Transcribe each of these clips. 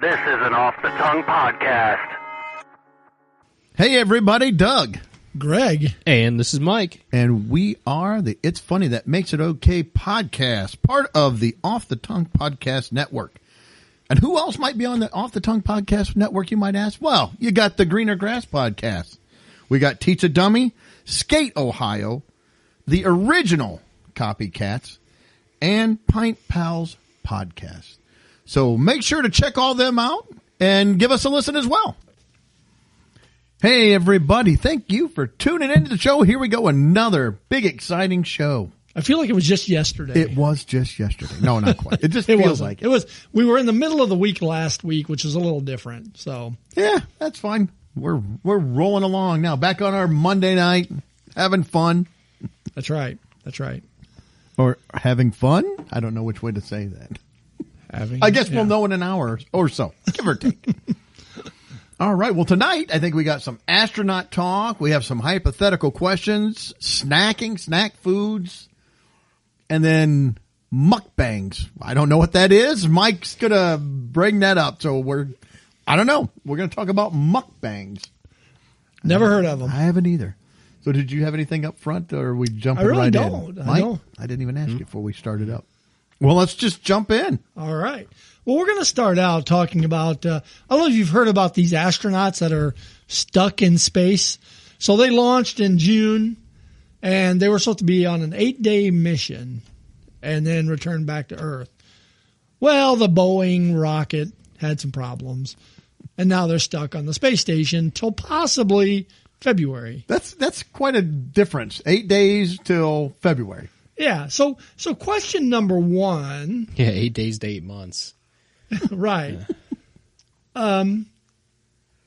This is an Off the Tongue podcast. Hey everybody, Doug. Greg. And this is Mike. And we are the It's Funny That Makes It Okay podcast, part of the Off the Tongue podcast network. And who else might be on the Off the Tongue podcast network, you might ask? Well, you got the Greener Grass podcast. We got Teach a Dummy, Skate Ohio, the original Copycats, and Pint Pals podcast. So make sure to check all them out and give us a listen as well. Hey, everybody. Thank you for tuning into the show. Here we go. Another big, exciting show. I feel like it was just yesterday. It was just yesterday. No, not quite. It just feels like it. It was. We were in the middle of the week last week, which is a little different. So yeah, that's fine. We're rolling along now. Back on our Monday night, having fun. That's right. That's right. Or having fun? I don't know which way to say that. I guess we'll know in an hour or so, give or take. All right. Well, tonight, I think we got some astronaut talk. We have some hypothetical questions, snacking, snack foods, and then mukbangs. I don't know what that is. Mike's going to bring that up. So I don't know. We're going to talk about mukbangs. Never heard of them. I haven't either. So did you have anything up front or are we jumping right in? I really don't. Mike? I didn't even ask you before we started up. Well, let's just jump in. All right. Well, we're going to start out talking about, I don't know if you've heard about these astronauts that are stuck in space. So they launched in June, and they were supposed to be on an 8-day mission and then return back to Earth. Well, the Boeing rocket had some problems, and now they're stuck on the space station till possibly February. That's quite a difference. 8 days till February. Yeah. So question number one. Yeah, 8 days to 8 months. Right.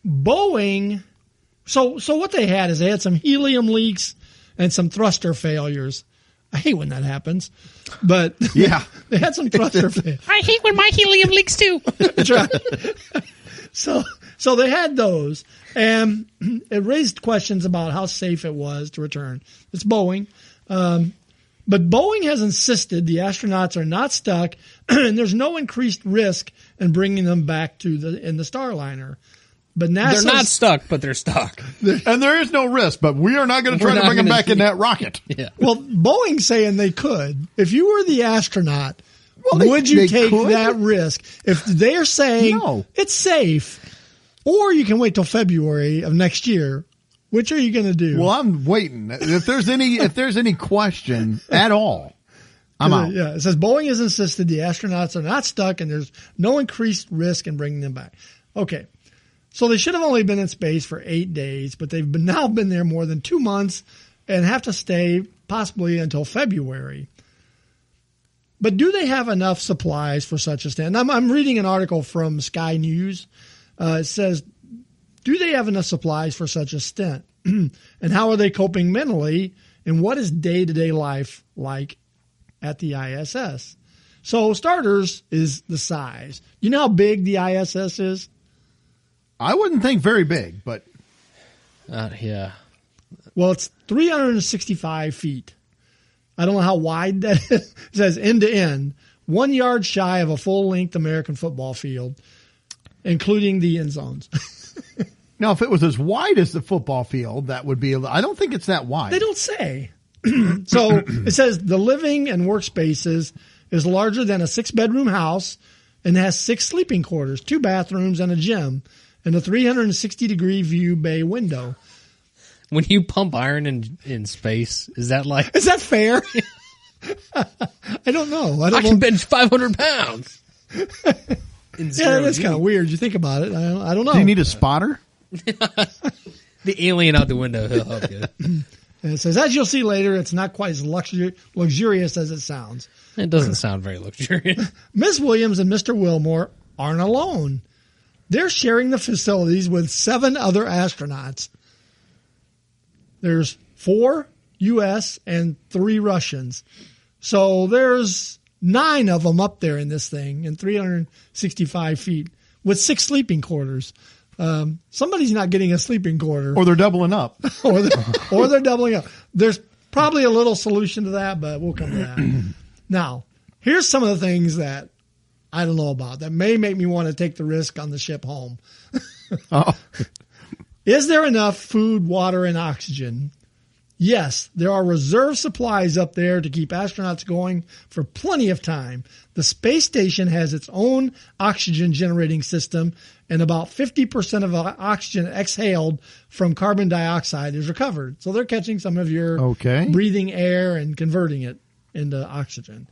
Boeing. So what they had is they had some helium leaks and some thruster failures. I hate when that happens, but yeah, they had some thruster failures. I hate when my helium leaks too. That's right. So they had those, and it raised questions about how safe it was to return. It's Boeing. But Boeing has insisted the astronauts are not stuck, and there's no increased risk in bringing them back in the Starliner. But NASA's, they're not stuck, but they're stuck. And there is no risk, but we are not going to try to bring them back in that rocket. Yeah. Well, Boeing's saying they could. If you were the astronaut, would you take that risk? If they're saying it's safe, or you can wait till February of next year, which are you going to do? Well, I'm waiting. If there's any question at all, I'm out. Yeah, it says Boeing has insisted the astronauts are not stuck and there's no increased risk in bringing them back. Okay, so they should have only been in space for 8 days, but they've now been there more than 2 months and have to stay possibly until February. But do they have enough supplies for such a stint? I'm reading an article from Sky News. It says, do they have enough supplies for such a stint? And how are they coping mentally? And what is day-to-day life like at the ISS? So starters is the size. You know how big the ISS is? I wouldn't think very big, but... yeah. Well, it's 365 feet. I don't know how wide that is. It says end to end, 1 yard shy of a full-length American football field, including the end zones. Now, if it was as wide as the football field, that would be. I don't think it's that wide. They don't say. So it says the living and workspaces is larger than a 6-bedroom house and has 6 sleeping quarters, 2 bathrooms, and a gym, and a 360-degree view bay window. When you pump iron in space, is that fair? I don't know. I can bench 500 pounds. Yeah, that's kind of weird. You think about it. I don't know. Do you need a spotter? The alien out the window, he'll help you. And it says, as you'll see later, it's not quite as luxurious as it sounds. It doesn't sound very luxurious. Ms. Williams and Mr. Wilmore aren't alone. They're sharing the facilities with 7 other astronauts. There's 4 U.S. and 3 Russians. So there's 9 of them up there in this thing in 365 feet with 6 sleeping quarters. Somebody's not getting a sleeping quarter. Or they're doubling up. or they're doubling up. There's probably a little solution to that, but we'll come to that. Now, here's some of the things that I don't know about. That may make me want to take the risk on the ship home. Oh. Is there enough food, water, and oxygen? Yes, there are reserve supplies up there to keep astronauts going for plenty of time. The space station has its own oxygen generating system, and about 50% of oxygen exhaled from carbon dioxide is recovered. So they're catching some of your breathing air and converting it into oxygen.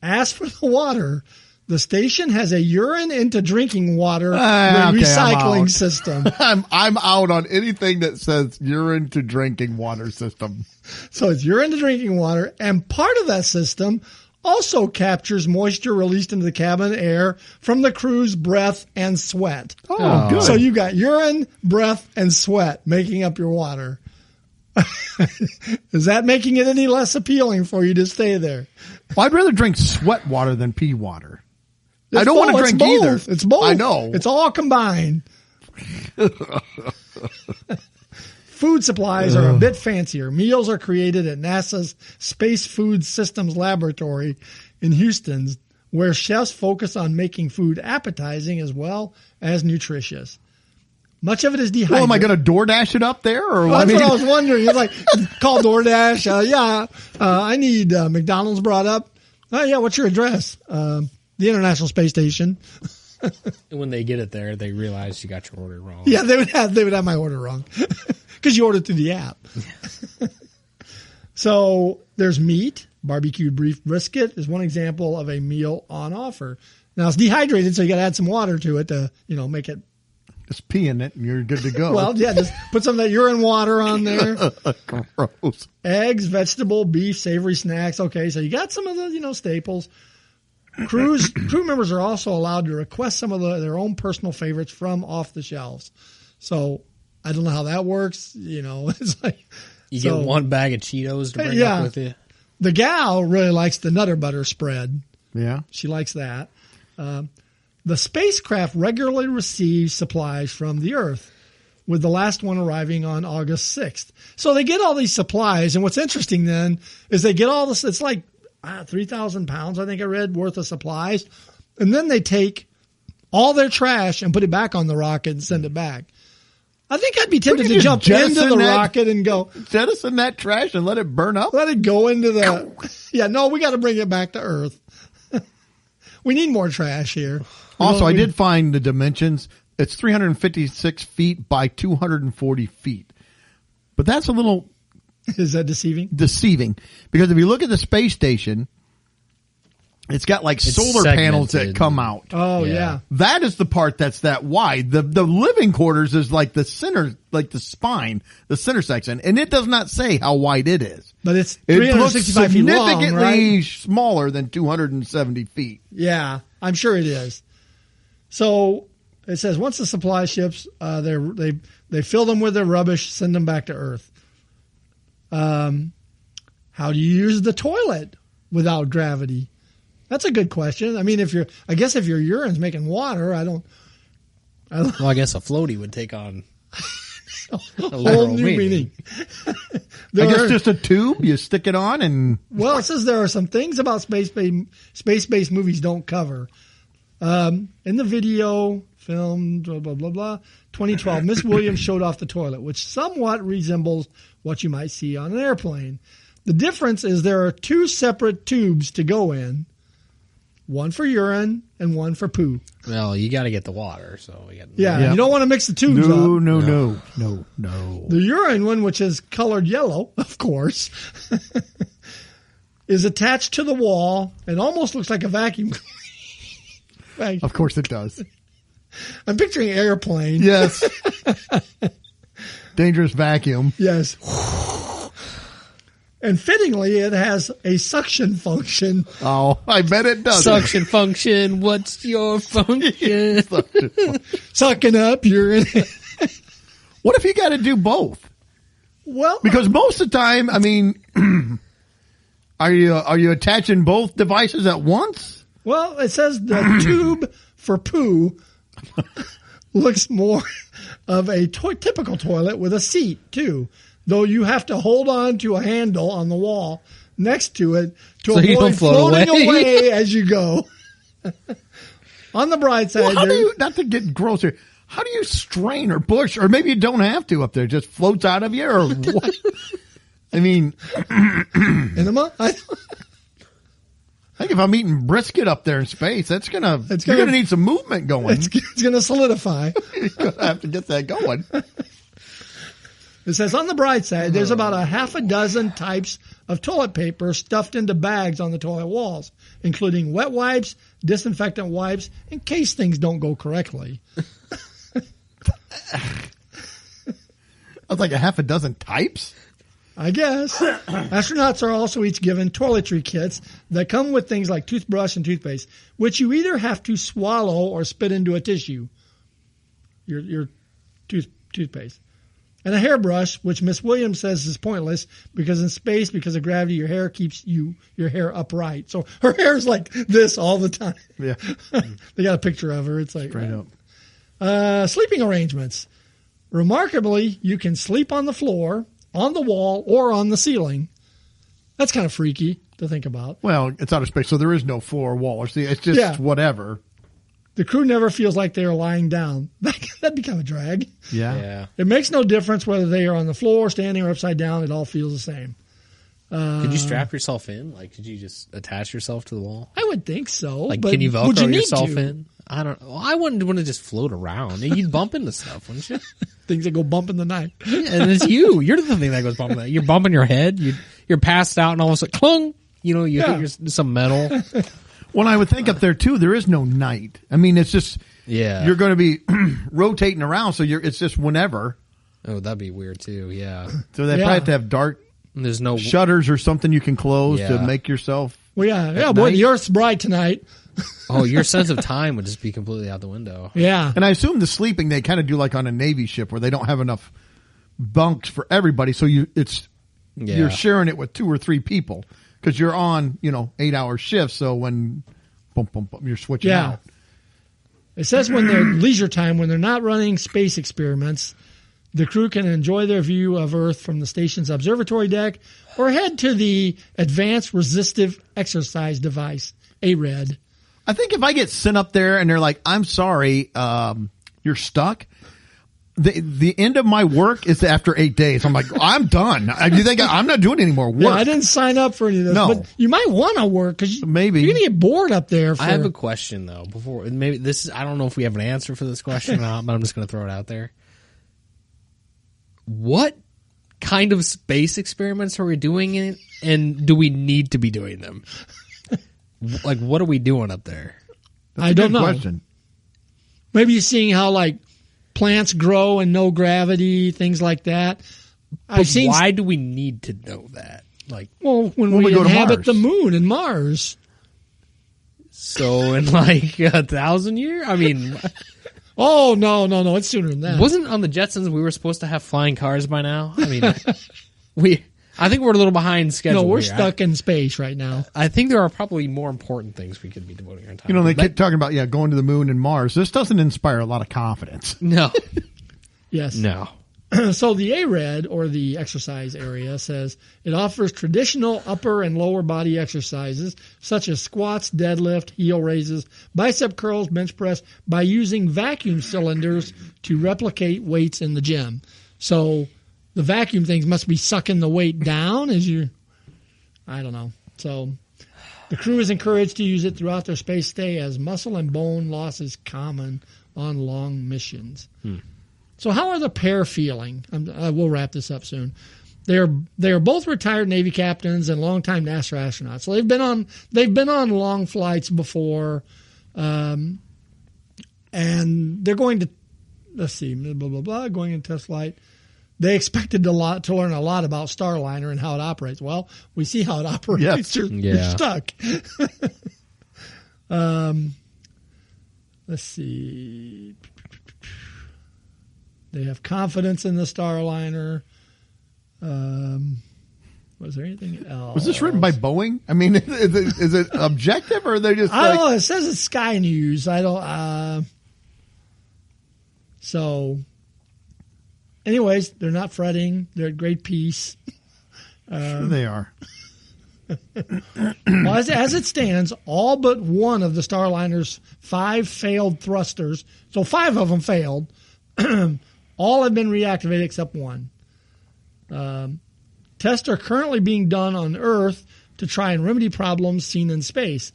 As for the water, the station has a urine into drinking water recycling system. I'm out on anything that says urine to drinking water system. So it's urine to drinking water, and part of that system also captures moisture released into the cabin air from the crew's breath and sweat. Oh, good. So you got urine, breath, and sweat making up your water. Is that making it any less appealing for you to stay there? Well, I'd rather drink sweat water than pee water. I don't both. want to drink either. It's both. I know. It's all combined. Food supplies are a bit fancier. Meals are created at NASA's Space Food Systems Laboratory in Houston, where chefs focus on making food appetizing as well as nutritious. Much of it is dehydrated. Well, am I going to DoorDash it up there? Or Well, that's what I was wondering. It's like, call DoorDash. I need McDonald's brought up. Oh, yeah, what's your address? The International Space Station. And when they get it there, they realize you got your order wrong. Yeah, they would have my order wrong because you ordered through the app. So there's meat. Barbecued beef brisket is one example of a meal on offer. Now it's dehydrated, so you got to add some water to it to make it. Just pee in it and you're good to go. Well, yeah, just put some of that urine water on there. Gross. Eggs, vegetable, beef, savory snacks. Okay, so you got some of the staples. Crew members are also allowed to request some of their own personal favorites from off the shelves. So I don't know how that works. It's like you get one bag of Cheetos to bring up with you. The gal really likes the Nutter Butter spread. Yeah, she likes that. The spacecraft regularly receives supplies from the Earth, with the last one arriving on August 6th. So they get all these supplies, and what's interesting then is they get all this. It's like 3,000 pounds, I think I read, worth of supplies. And then they take all their trash and put it back on the rocket and send it back. I think I'd be tempted to jump into the rocket and go. Jettison that trash and let it burn up? Let it go into the. Yeah, no, we got to bring it back to Earth. We need more trash here. Also, I did find the dimensions. It's 356 feet by 240 feet. But that's a little. Is that deceiving? Deceiving. Because if you look at the space station, it's got like solar panels that come out. Oh, yeah. That is the part that's that wide. The living quarters is like the center, like the spine, the center section. And it does not say how wide it is. But it's 365 feet long, significantly right? smaller than 270 feet. Yeah, I'm sure it is. So it says once the supply ships, they fill them with their rubbish, send them back to Earth. How do you use the toilet without gravity? That's a good question. I mean, if your urine's making water, I don't. Well, I guess a floaty would take on a whole new meaning. I guess just a tube, you stick it on and. Well, it says there are some things about space-based movies don't cover. In the video filmed, blah, blah, blah, blah, 2012, Miss Williams showed off the toilet, which somewhat resembles what you might see on an airplane. The difference is there are two separate tubes to go in, one for urine and one for poo. Well, you got to get the water, so you don't want to mix the tubes up. No. The urine one, which is colored yellow, of course, is attached to the wall and almost looks like a vacuum cleaner. Of course it does. I'm picturing an airplane. Yes. Dangerous vacuum. Yes. And fittingly, it has a suction function. Oh, I bet it does. Suction function. What's your function? Sucking up urine. What if you got to do both? Well, because most of the time, I mean, are you attaching both devices at once? Well, it says the tube for poo looks more of a typical toilet with a seat, too. Though you have to hold on to a handle on the wall next to it to avoid floating away as you go. On the bright side, Well, how do you, not to get gross here, how do you strain or push, or maybe you don't have to up there, just floats out of you, or what? I mean, enema? I think if I'm eating brisket up there in space, you're gonna need some movement going. It's going to solidify. You're gonna have to get that going. It says on the bright side, there's about a half a dozen types of toilet paper stuffed into bags on the toilet walls, including wet wipes, disinfectant wipes, in case things don't go correctly. That's like a half a dozen types? I guess. Astronauts are also each given toiletry kits that come with things like toothbrush and toothpaste, which you either have to swallow or spit into a tissue. Your toothpaste. And a hairbrush, which Miss Williams says is pointless because in space, because of gravity, your hair keeps your hair upright. So her hair's like this all the time. Yeah. They got a picture of her. It's like Straight up. Sleeping arrangements. Remarkably, you can sleep on the floor, on the wall, or on the ceiling. That's kind of freaky to think about. Well, it's outer space, so there is no floor or wall. It's just whatever. The crew never feels like they are lying down. That'd be kind of a drag. Yeah. It makes no difference whether they are on the floor, standing, or upside down. It all feels the same. Could you strap yourself in? Like, could you just attach yourself to the wall? I would think so. Like, but can you would you Velcro need yourself to? in? I don't know. I wouldn't want to just float around. You'd bump into stuff, wouldn't you? Things that go bump in the night. And it's you. You're the thing that goes bumping. You're bumping your head. You're passed out, and all of a sudden, clung. You hit some metal. Well, I would think up there too. There is no night. I mean, it's just you're going to be rotating around, so it's just whenever. Oh, that'd be weird too. Yeah. So they probably have to have dark There's no shutters or something you can close to make yourself. Well, yeah, boy, the Earth's bright tonight. Oh, your sense of time would just be completely out the window. Yeah. And I assume the sleeping they kind of do like on a Navy ship where they don't have enough bunks for everybody, so you're sharing it with 2 or 3 people because you're on 8-hour shifts. So when you're switching out. It says when they're leisure time, when they're not running space experiments, the crew can enjoy their view of Earth from the station's observatory deck or head to the Advanced Resistive Exercise Device, ARED. I think if I get sent up there and they're like, I'm sorry, you're stuck. The end of my work is after 8 days. I'm like, I'm done. You think I'm not doing any more work? Yeah, I didn't sign up for any of this. No. But you might want to work because maybe you're going to get bored up there. I have a question though. Before maybe I don't know if we have an answer for this question or not, but I'm just going to throw it out there. What kind of space experiments are we doing in it, and do we need to be doing them? Like, what are we doing up there? That's I don't know. Question. Maybe you're seeing how like plants grow in no gravity, things like that. But why do we need to know that? Like, when we go to inhabit Mars. the moon and Mars. So in like 1,000 years? I mean, oh no, it's sooner than that. wasn't on the Jetsons we were supposed to have flying cars by now? I mean, I think we're a little behind schedule. No, we're here. stuck in space right now. I think there are probably more important things we could be devoting our time. They keep talking about going to the moon and Mars. This doesn't inspire a lot of confidence. No. Yes. No. So the ARED, or the exercise area, says it offers traditional upper and lower body exercises such as squats, deadlift, heel raises, bicep curls, bench press by using vacuum cylinders to replicate weights in the gym. So the vacuum things must be sucking the weight down I don't know. So the crew is encouraged to use it throughout their space stay as muscle and bone loss is common on long missions. So how are the pair feeling? We'll wrap this up soon. They are both retired Navy captains and longtime NASA astronauts. So they've been on long flights before, and they're going to blah blah blah going in test flight. They expected to learn a lot about Starliner and how it operates. Well, we see how it operates. Yes. You're stuck. Let's see. They have confidence in the Starliner. Was there anything else? Was this written by Boeing? I mean, is it objective or are they just I don't know. It says it's Sky News. I don't. So, anyways, they're not fretting. They're at great peace. Sure they are. Well, as it stands, all but one of the Starliner's 5 failed thrusters, so 5 of them failed, all have been reactivated except one. Tests are currently being done on Earth to try and remedy problems seen in space.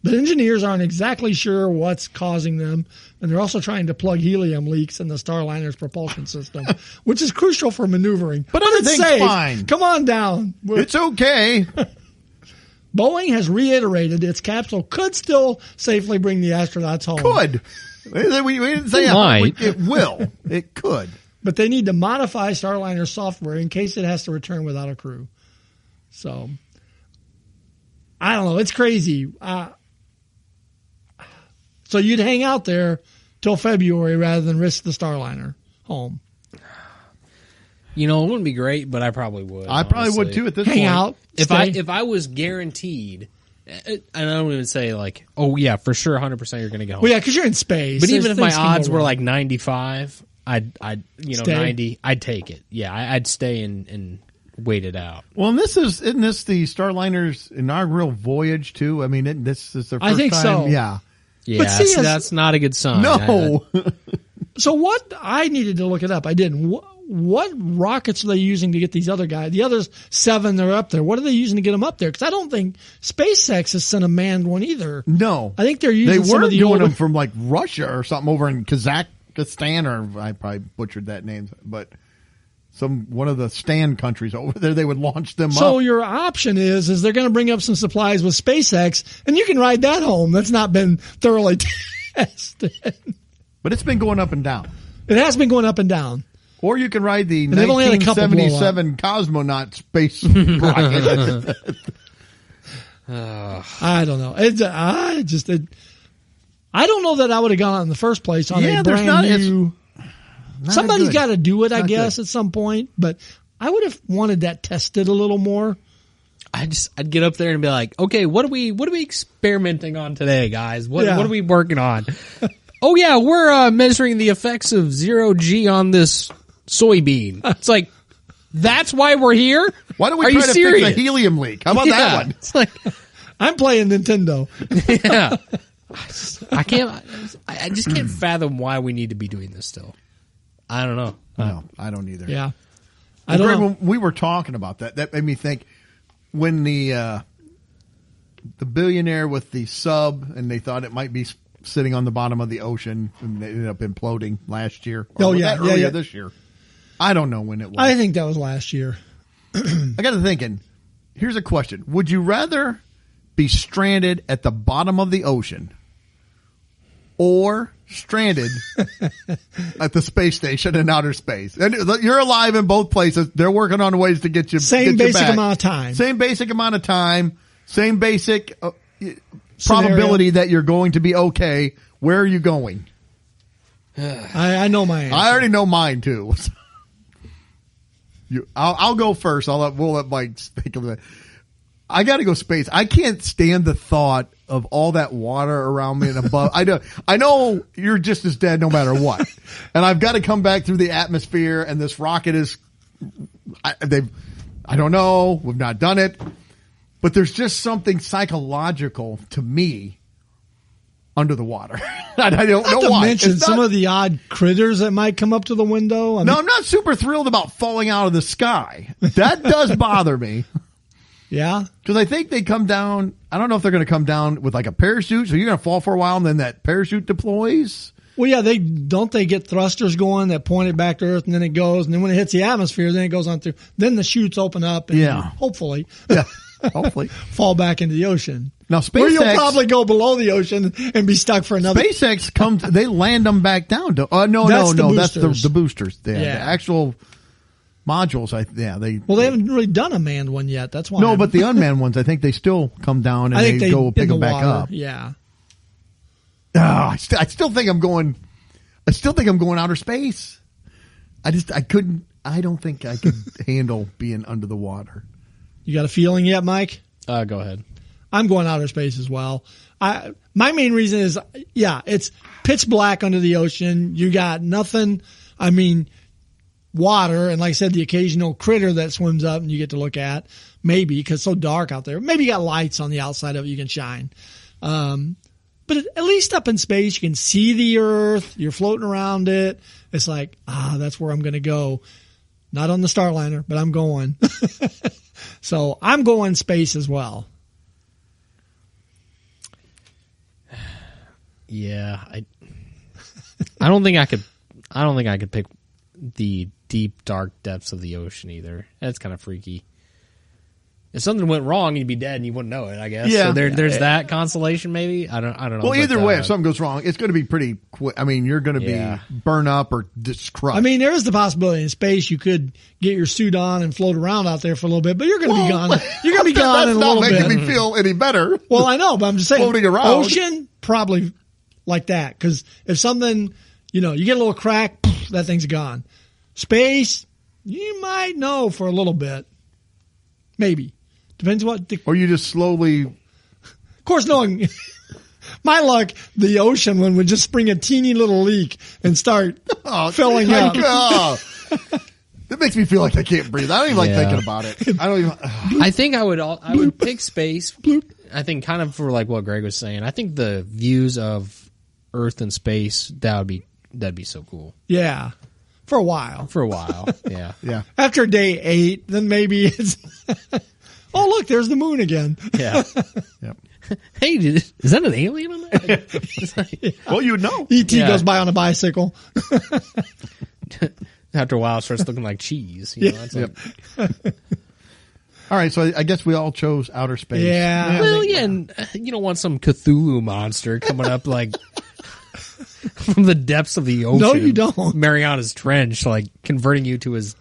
But engineers aren't exactly sure what's causing them, and they're also trying to plug helium leaks in the Starliner's propulsion system, which is crucial for maneuvering. But it's everything's safe. fine. Come on down. It's okay. Boeing has reiterated its capsule could still safely bring the astronauts home. Could. We didn't say It might. it will. It could. But they need to modify Starliner's software in case it has to return without a crew. So, I don't know. It's crazy. So you'd hang out there till February rather than risk the Starliner home. You know, it wouldn't be great, but I probably would. I probably would honestly. too at this Hang point. out. stay. If I was guaranteed, and I don't even say like, oh yeah, for sure, 100% you're going to go home. Well, yeah, because you're in space. But even if my Things can go odds were wrong. like 95, I'd Stay. 90, I'd take it. Yeah, I'd stay and wait it out. Well, and isn't this the Starliner's inaugural voyage too? I mean, this is their first I think time. so. Yeah. Yeah, But see, so as- that's not a good sign. No. So what? I needed to look it up. I didn't. What rockets are they using to get these other guys? The others 7 that are up there. What are they using to get them up there? Because I don't think SpaceX has sent a manned one either. No. I think they're using They some were of the doing older. them from like Russia or something over in Kazakhstan, or I probably butchered that name, but one of the Stan countries over there, they would launch them So up. your option is they're going to bring up some supplies with SpaceX, and you can ride that home. That's not been thoroughly tested. But it's been going up and down. It has been going up and down. Or you can ride the they've only had a couple blow 1977 cosmonaut space rocket. I don't know. I don't know that I would have gone out in the first place on Yeah, a there's brand not- it's new. Not Somebody's good. got to do it, I Not guess, good. at some point. But I would have wanted that tested a little more. I'd get up there and be like, okay, what are we experimenting on today, guys? What Yeah. are we working on? Oh yeah, we're measuring the effects of 0G on this soybean. It's like, that's why we're here? Why don't we Are try you to serious? fix a helium leak? How about Yeah. that one? It's like, I'm playing Nintendo. yeah. I just can't fathom why we need to be doing this still. I don't know. No, I don't either. Yeah. I don't Greg, know. when we were talking about that made me think when the billionaire with the sub, and they thought it might be sitting on the bottom of the ocean, and they ended up imploding last year. Or Oh, was yeah, that yeah, earlier yeah. this year. I don't know when it was. I think that was last year. I got to thinking. Here's a question: would you rather be stranded at the bottom of the ocean, or stranded at the space station in outer space? And you're alive in both places. They're working on ways to get you. Same get you basic back. amount of time. Same basic amount of time. Same basic probability that you're going to be okay. Where are you going? I know my answer. I already know mine too. I'll go first. We'll let Mike think of it. I got to go space. I can't stand the thought of all that water around me and above. I know you're just as dead no matter what. And I've got to come back through the atmosphere, and this rocket is, I don't know. We've not done it, but there's just something psychological to me under the water. I don't Not know to why. mention It's some not- of the odd critters that might come up to the window. No, I'm not super thrilled about falling out of the sky. That does bother me. Yeah. Because I think they come down. I don't know if they're going to come down with like a parachute. So you're going to fall for a while and then that parachute deploys. Well, yeah, they get thrusters going that point it back to Earth, and then it goes, and then when it hits the atmosphere, then it goes on through. Then the chutes open up, and Yeah. hopefully, Yeah, hopefully. fall back into the ocean. Now, Where you'll SpaceX, probably go below the ocean and be stuck for another. SpaceX comes, they land them back down to, no, That's the that's boosters. the boosters. Yeah. Yeah. The actual modules, Well, they haven't really done a manned one yet. That's why. no, but the unmanned ones, I think they still come down and I think they go pick in the them back water. up. Yeah. I still think I'm going outer space. I don't think I could handle being under the water. You got a feeling yet, Mike? Go ahead. I'm going outer space as well. My main reason is, it's pitch black under the ocean. You got nothing. I mean, water, and like I said, the occasional critter that swims up and you get to look at, maybe, because it's so dark out there. Maybe you got lights on the outside of it you can shine. But at least up in space, you can see the Earth. You're floating around it. It's like, that's where I'm going to go. Not on the Starliner, but I'm going. So I'm going space as well. Yeah, I don't think I could pick the deep, dark depths of the ocean either. That's kind of freaky. If something went wrong, you'd be dead and you wouldn't know it, I guess. Yeah. So there's that consolation, maybe. I don't know. Well, but, either way, if something goes wrong, it's going to be pretty quick. I mean, you're going to be burn up or just crushed. I mean, there is the possibility in space you could get your suit on and float around out there for a little bit, but you're going to be gone. You're going to be gone in a little bit. That's not making me feel any better. Well, I know, but I'm just saying. Floating around. Ocean, probably like that. Because if something, you get a little crack, that thing's gone. Space, you might know for a little bit. Maybe. Depends what. Or you just slowly. Of course, knowing my luck, the ocean one would just spring a teeny little leak and start filling up. That makes me feel like I can't breathe. I don't even like thinking about it. I don't even. I think I would pick space. I think kind of for like what Greg was saying. I think the views of Earth and space that'd be so cool. Yeah, for a while. Yeah. Yeah. After day 8, then maybe it's. Oh, look, there's the moon again. Yeah. Yep. Hey, is that an alien on there? Well, you would know. E.T. goes by on a bicycle. After a while, it starts looking like cheese. It's like, All right, so I guess we all chose outer space. Yeah. well, yeah, and you don't want some Cthulhu monster coming up like from the depths of the ocean. No, you don't. Mariana's Trench, like converting you to his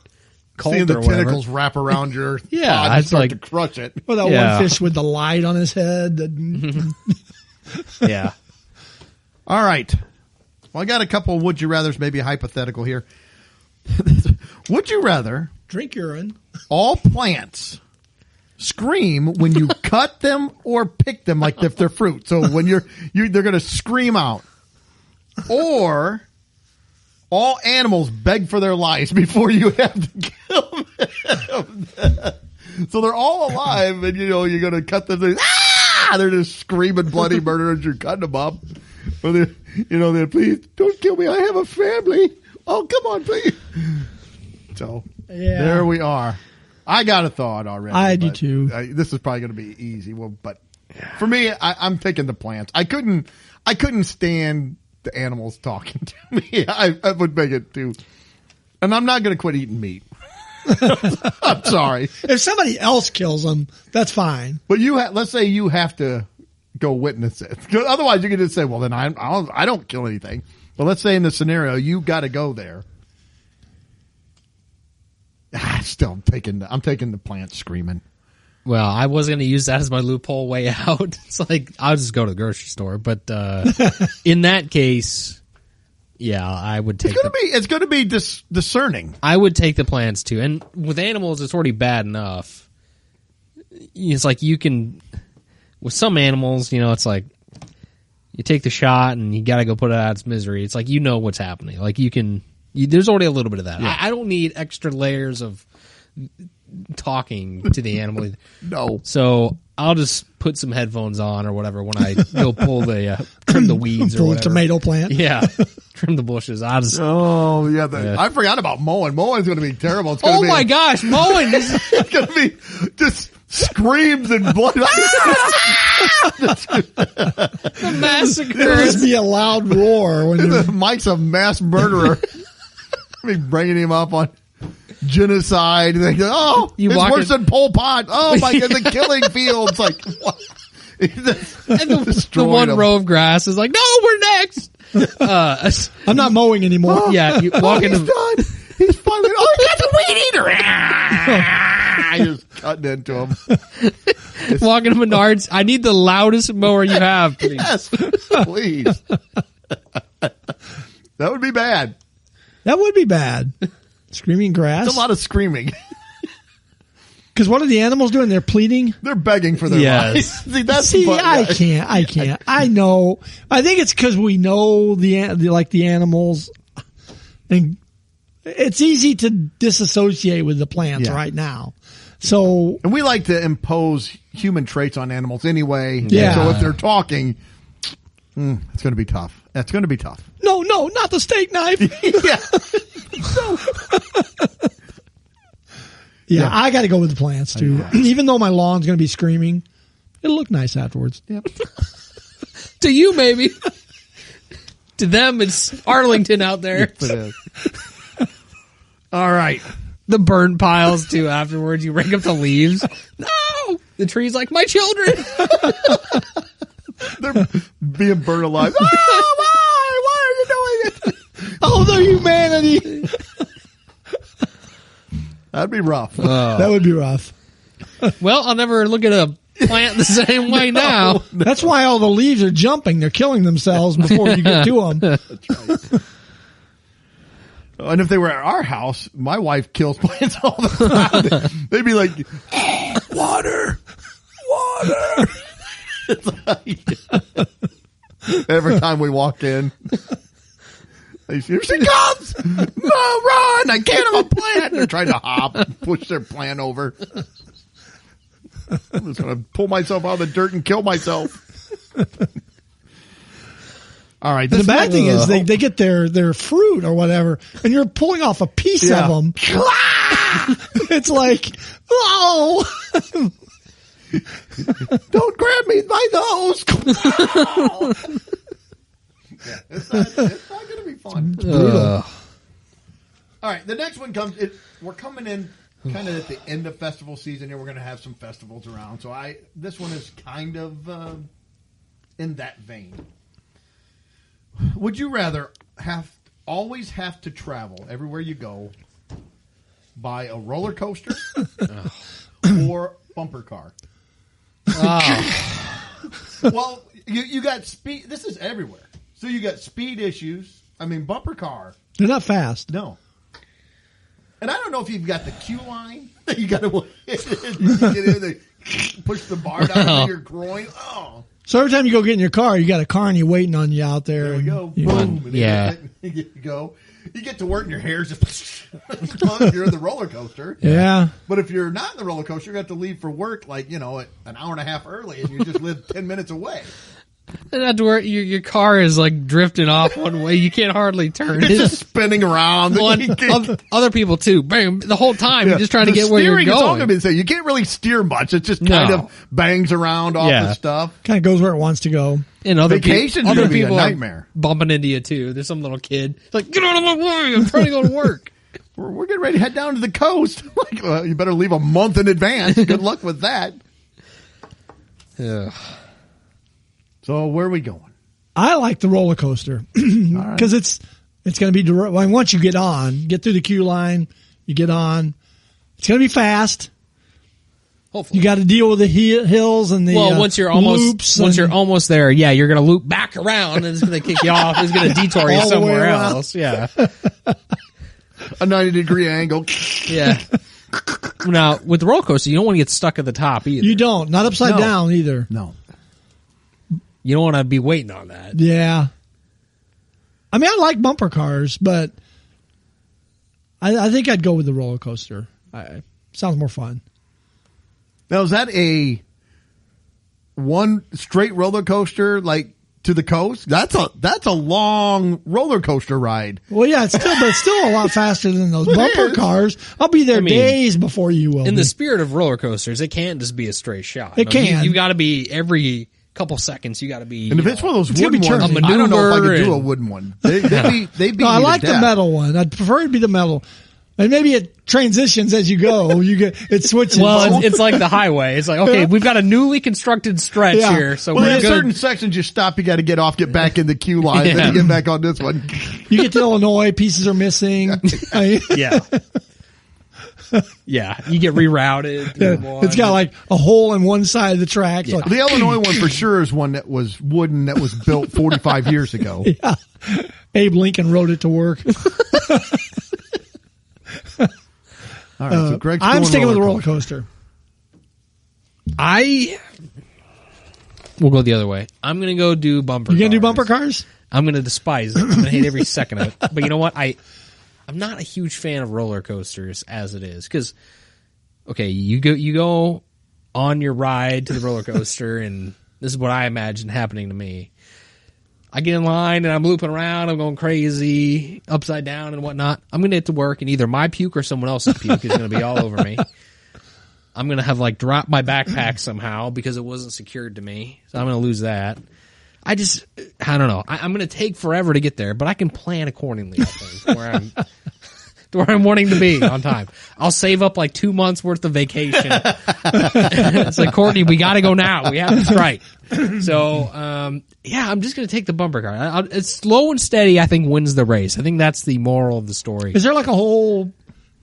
cult Seeing the or whatever. tentacles wrap around your Yeah, pod and it's start like- to crush it. Or that Yeah. one fish with the light on his head. Yeah. All right. Well, I got a couple of would you rathers, maybe hypothetical here. Would you rather Drink urine. all plants scream when you cut them or pick them, like if they're fruit? So when they're going to scream out, or all animals beg for their lives before you have to kill them. So they're all alive, and you're going to cut them. They're just screaming bloody murder as you're cutting them up. Or they're please don't kill me. I have a family. Oh, come on, please. So there we are. I got a thought already. I do too. This is probably going to be easy. Well, but for me, I'm taking the plants. I couldn't stand the animals talking to me. I would make it too. And I'm not going to quit eating meat. I'm sorry. If somebody else kills them, that's fine. But let's say you have to go witness it. Otherwise, you can just say, well, then I don't kill anything. But let's say in the scenario, you got to go there. I'm taking the plants screaming. Well, I was going to use that as my loophole way out. It's like, I'll just go to the grocery store. But in that case, yeah, I would take It's going to be discerning. I would take the plants too. And with animals, it's already bad enough. It's like you can, with some animals, it's like you take the shot and you got to go put it out of its misery. It's like, what's happening. Like there's already a little bit of that. Yeah. I don't need extra layers of talking to the animal. No. So I'll just put some headphones on or whatever when I go trim the weeds or Full whatever. tomato plant. Yeah. Trim the bushes. I'll just. Oh, yeah. I forgot about mowing. Mowing's going to be terrible. It's gonna Oh my gosh, mowing! It's going to be just screams and blood. The massacre. It'll just be a loud roar when you. Mike's a mass murderer. I mean, bringing him up on genocide. They go, it's worse than Pol Pot. Oh my God, the killing fields. Like, what? And the one row of grass is like, no, we're next. I'm not mowing anymore. Yeah, you walk into. He's done. He's finally. Oh, he got the weed eater. Just cutting into him. Walking to Menards. I need the loudest mower you have, please. Yes, please. That would be bad. That would be bad. Screaming grass. It's a lot of screaming. Because what are the animals doing? They're pleading. They're begging for their lives. I can't. I know. I think it's because we know the animals, and it's easy to disassociate with the plants right now. So, and we like to impose human traits on animals anyway. Yeah. So if they're talking, it's going to be tough. That's going to be tough. No, not the steak knife. Yeah, I got to go with the plants too. Even though my lawn's going to be screaming, it'll look nice afterwards. Yep. To you, maybe. To them, it's Arlington out there. Yes, it is. All right. The burn piles too. Afterwards, you rake up the leaves. No, the tree's like my children. They're being burned alive. Oh, why are you doing it? Oh, the humanity. That'd be rough. That would be rough. Well, I'll never look at a plant the same way now. That's why all the leaves are jumping. They're killing themselves before you get to them. That's right. And if they were at our house, my wife kills plants all the time. They'd be like, water. It's like, every time we walk in, here she comes! No, run! I can't have a plant! They're trying to hop, push their plant over. I'm just going to pull myself out of the dirt and kill myself. All right. The bad thing is they get their fruit or whatever, and you're pulling off a piece of them. It's like, oh! Don't grab me by nose! It's not going to be fun. All right, the next one comes. We're coming in kind of at the end of festival season, and we're going to have some festivals around. So this one is kind of in that vein. Would you rather always have to travel everywhere you go by a roller coaster or bumper car? Well, you got speed. This is everywhere. So you got speed issues. I mean, bumper car. They're not fast. No. And I don't know if you've got the queue line that you got to get in and push the bar down to your groin. Oh. So every time you go get in your car, you got a carny waiting on you out there. There we go. You Boom. know. Yeah. You go. You get to work and your hair's just you're in the roller coaster. Yeah. But if you're not in the roller coaster, you have to leave for work like, an hour and a half early and you just live 10 minutes away. And that's where your car is like drifting off one way. You can't hardly turn. It's just spinning around. Other people too. Bam, the whole time you're just trying to get where you're Steering is all going. going to be the same. You can't really steer much. It just kind of bangs around off the stuff. Kind of goes where it wants to go. And other Vacations are other gonna be a people nightmare. are bumping into you too. There's some little kid like, get out of my way! I'm trying to go to work. We're getting ready to head down to the coast. Like, you better leave a month in advance. Good luck with that. Ugh. So where are we going? I like the roller coaster because it's going to be direct. Well, once you get through the queue line, you get on. It's going to be fast. Hopefully, you got to deal with the hills and the once you're almost there, you're going to loop back around and it's going to kick you off. It's going to detour you somewhere else. Yeah, a 90-degree angle. Yeah. Now with the roller coaster, you don't want to get stuck at the top either. You don't, not upside down either. No. You don't want to be waiting on that. Yeah. I mean, I like bumper cars, but I think I'd go with the roller coaster. Sounds more fun. Now, is that a one straight roller coaster like to the coast? That's a long roller coaster ride. Well, yeah, it's still a lot faster than those bumper cars. I'll be there days before you will. In the spirit of roller coasters, it can't just be a straight shot. It can. You've got to be every couple seconds. You got to be. And if it's one of those wooden ones, I don't know if I could do a wooden one. They'd be no, I like the metal one. I'd prefer it to be the metal. And maybe it transitions as you go. It switches. Well, it's like the highway. It's like, okay, we've got a newly constructed stretch here. So in certain sections you stop, you got to get off, get back in the queue line, then you get back on this one. You get to Illinois, pieces are missing. Yeah. Yeah, you get rerouted. It's got like a hole in one side of the track. Yeah. Like, the Illinois one for sure is one that was wooden, that was built 45 years ago. Yeah. Abe Lincoln rode it to work. All right, so Greg's I'm sticking with the roller coaster. We'll go the other way. I'm going to go do bumper cars. You going to do bumper cars? I'm going to despise it. I'm going to hate every second of it. But you know what? I'm not a huge fan of roller coasters as it is, because okay, you go on your ride to the roller coaster, and this is what I imagine happening to me. I get in line and I'm looping around, I'm going crazy, upside down and whatnot. I'm going to get to work and either my puke or someone else's puke is going to be all over me. I'm going to have like dropped my backpack somehow because it wasn't secured to me. So I'm going to lose that. I don't know. I'm going to take forever to get there, but I can plan accordingly, I think, to where I'm wanting to be on time. I'll save up like 2 months worth of vacation. It's like, Courtney, we got to go now. We have this right. So, I'm just going to take the bumper car. It's slow and steady, I think, wins the race. I think that's the moral of the story. Is there like a whole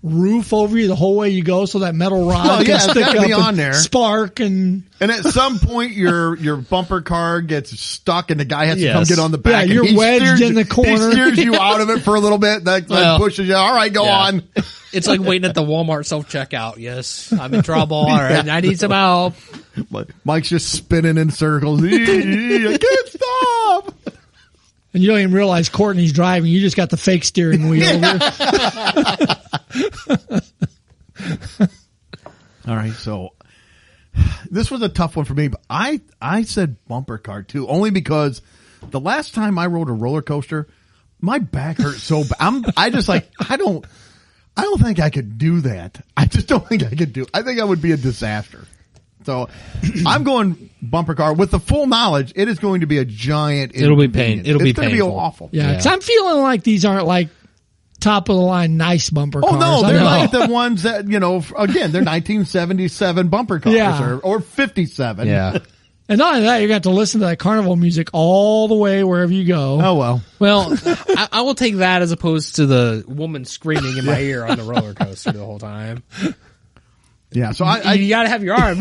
roof over you the whole way you go so that metal rod can stick up be on there. Spark and at some point your bumper car gets stuck and the guy has to come get on the back. Yeah, you're wedged in the corner. He steers you out of it for a little bit, then pushes you. All right, go on. It's like waiting at the Walmart self-checkout. Yes, I'm in trouble. All right, I need some help. Mike's just spinning in circles. I can't stop. And you don't even realize Courtney's driving. You just got the fake steering wheel. All right, so this was a tough one for me, but I said bumper car too, only because the last time I rode a roller coaster, my back hurt so bad. I don't think I could do that. I just don't think I could do. I think I would be a disaster. So I'm going bumper car with the full knowledge it is going to be a giant. It'll be pain. It's going to be awful. Yeah, because I'm feeling like these aren't like top of the line nice bumper cars. Oh no, they're like the ones that again they're 1977 bumper cars or 57. Yeah. And not only that, you're going to have to listen to that carnival music all the way wherever you go. Oh, well. Well, I will take that as opposed to the woman screaming in my ear on the roller coaster the whole time. Yeah, so you got to have your arm.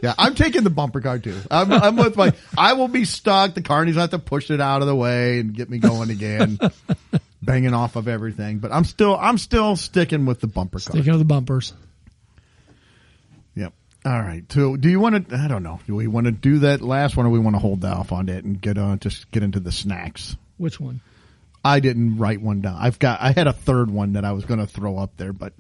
Yeah, I'm taking the bumper car too. I'm with I will be stuck. The carnies have to push it out of the way and get me going again, banging off of everything. But I'm still sticking with the bumper car. Sticking with the bumpers. Yep. All right. So, do you want to? I don't know. Do we want to do that last one, or we want to hold off on it and get into the snacks? Which one? I didn't write one down. I had a third one that I was going to throw up there, but.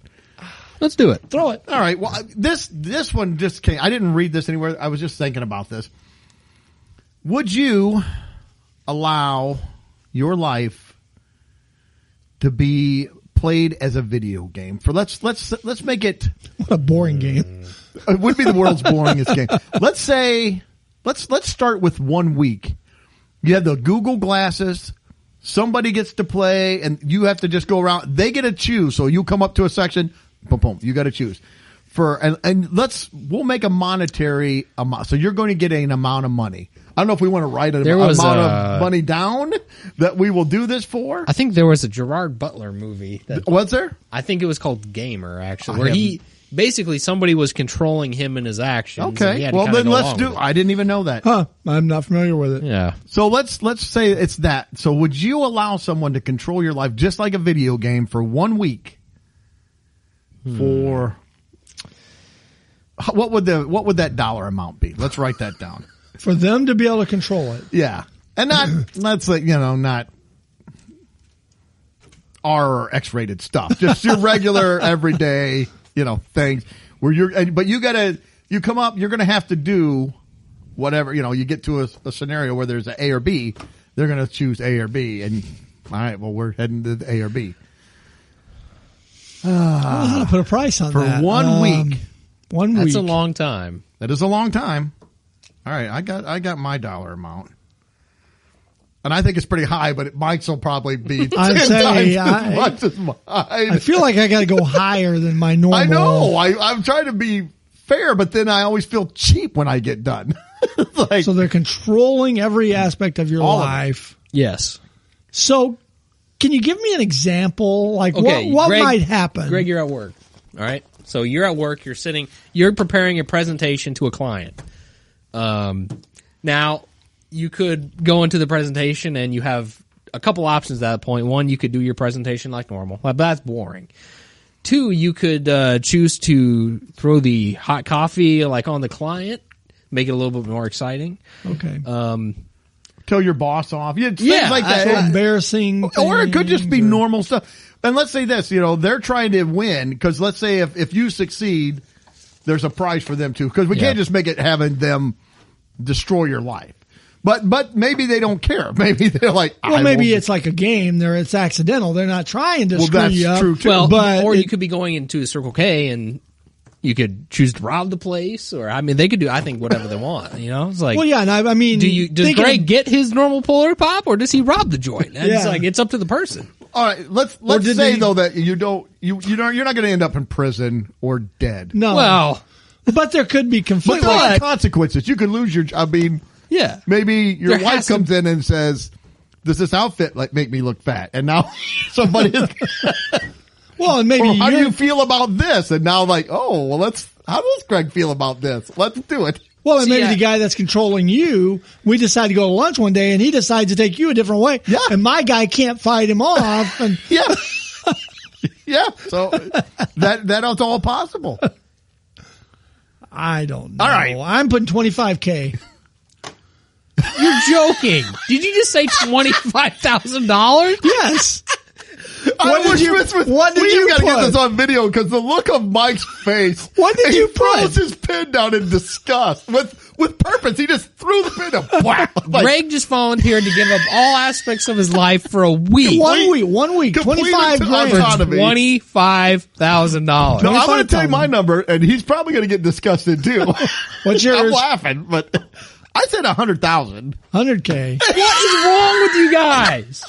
Let's do it. Throw it. All right. Well, this one just came. I didn't read this anywhere. I was just thinking about this. Would you allow your life to be played as a video game? For let's make it. What a boring game. It would be the world's boringest game. Let's say let's start with 1 week. You have the Google glasses. Somebody gets to play, and you have to just go around. They get to choose. So you come up to a section. Boom, boom. You got to choose we'll make a monetary amount. So you're going to get an amount of money. I don't know if we want to write an amount of money down that we will do this for. I think there was a Gerard Butler movie. Was there? I think it was called Gamer, actually, where basically somebody was controlling him and his actions. Okay. Well, then let's do. I didn't even know that. Huh? I'm not familiar with it. Yeah. So let's say it's that. So would you allow someone to control your life just like a video game for 1 week? For what would that dollar amount be? Let's write that down. For them to be able to control it. Yeah. And not R or X-rated stuff. Just your regular everyday, things where you come up, you're going to have to do whatever, you get to a scenario where there's an A or B, they're going to choose A or B. And all right, well, we're heading to the A or B. I don't know how to put a price on that. For 1 week. 1 week. That's a long time. That is a long time. All right, I got my dollar amount. And I think it's pretty high, but Mike's will probably be 10 times as much as mine. I feel like I got to go higher than my normal. I know. I'm trying to be fair, but then I always feel cheap when I get done. So they're controlling every aspect of your life. Yes. So can you give me an example? Like what Greg, might happen? Greg, you're at work. All right. So you're at work. You're preparing a presentation to a client. Now you could go into the presentation and you have a couple options at that point. One, you could do your presentation like normal, but that's boring. Two, you could choose to throw the hot coffee like on the client, make it a little bit more exciting. Okay. Tell your boss off. Yeah, things Yeah, like that. So embarrassing. Or it could just be things, or- normal stuff. And let's say this, they're trying to win because let's say if you succeed, there's a prize for them too. Because we can't just make it having them destroy your life. But maybe they don't care. Maybe they're like, Well, maybe it's like a game. It's accidental. They're not trying to screw that's you up. true, too. Well, but or you could be going into a Circle K and you could choose to rob the place, or they could do, I think, whatever they want. It's like, well, yeah, and I mean, does Greg get his normal Polar Pop, or does he rob the joint? And it's Yeah. like, it's up to the person. all right, let's did say they- though that you're not going to end up in prison or dead. No, Well, but there could be But conflict. there are consequences. You could lose your. yeah. Maybe your There wife has to- comes in and says, "Does this outfit make me look fat?" And now somebody is. Well, and maybe Or how do you're- you feel about this? And now how does Greg feel about this? Let's do it. Well, and See, maybe I- the guy that's controlling you, we decide to go to lunch one day, and he decides to take you a different way. Yeah. And my guy can't fight him off. And Yeah. Yeah. So that's all possible. I don't know. All right. I'm putting $25K. You're joking. Did you just say $25,000? Yes. I wish what did we you got to get put? this on video because the look of Mike's face. What did he you put? throws his pin down in disgust with purpose. He just threw the pin up. Whack. Greg just volunteered to give up all aspects of his life for a week. 1 week, Complete 25 grand. autonomy. $25,000. No, I'm going to tell you 25,000. my number, and he's probably going to get disgusted too. What's I'm yours? laughing, but I said 100,000. 100K. What is wrong with you guys?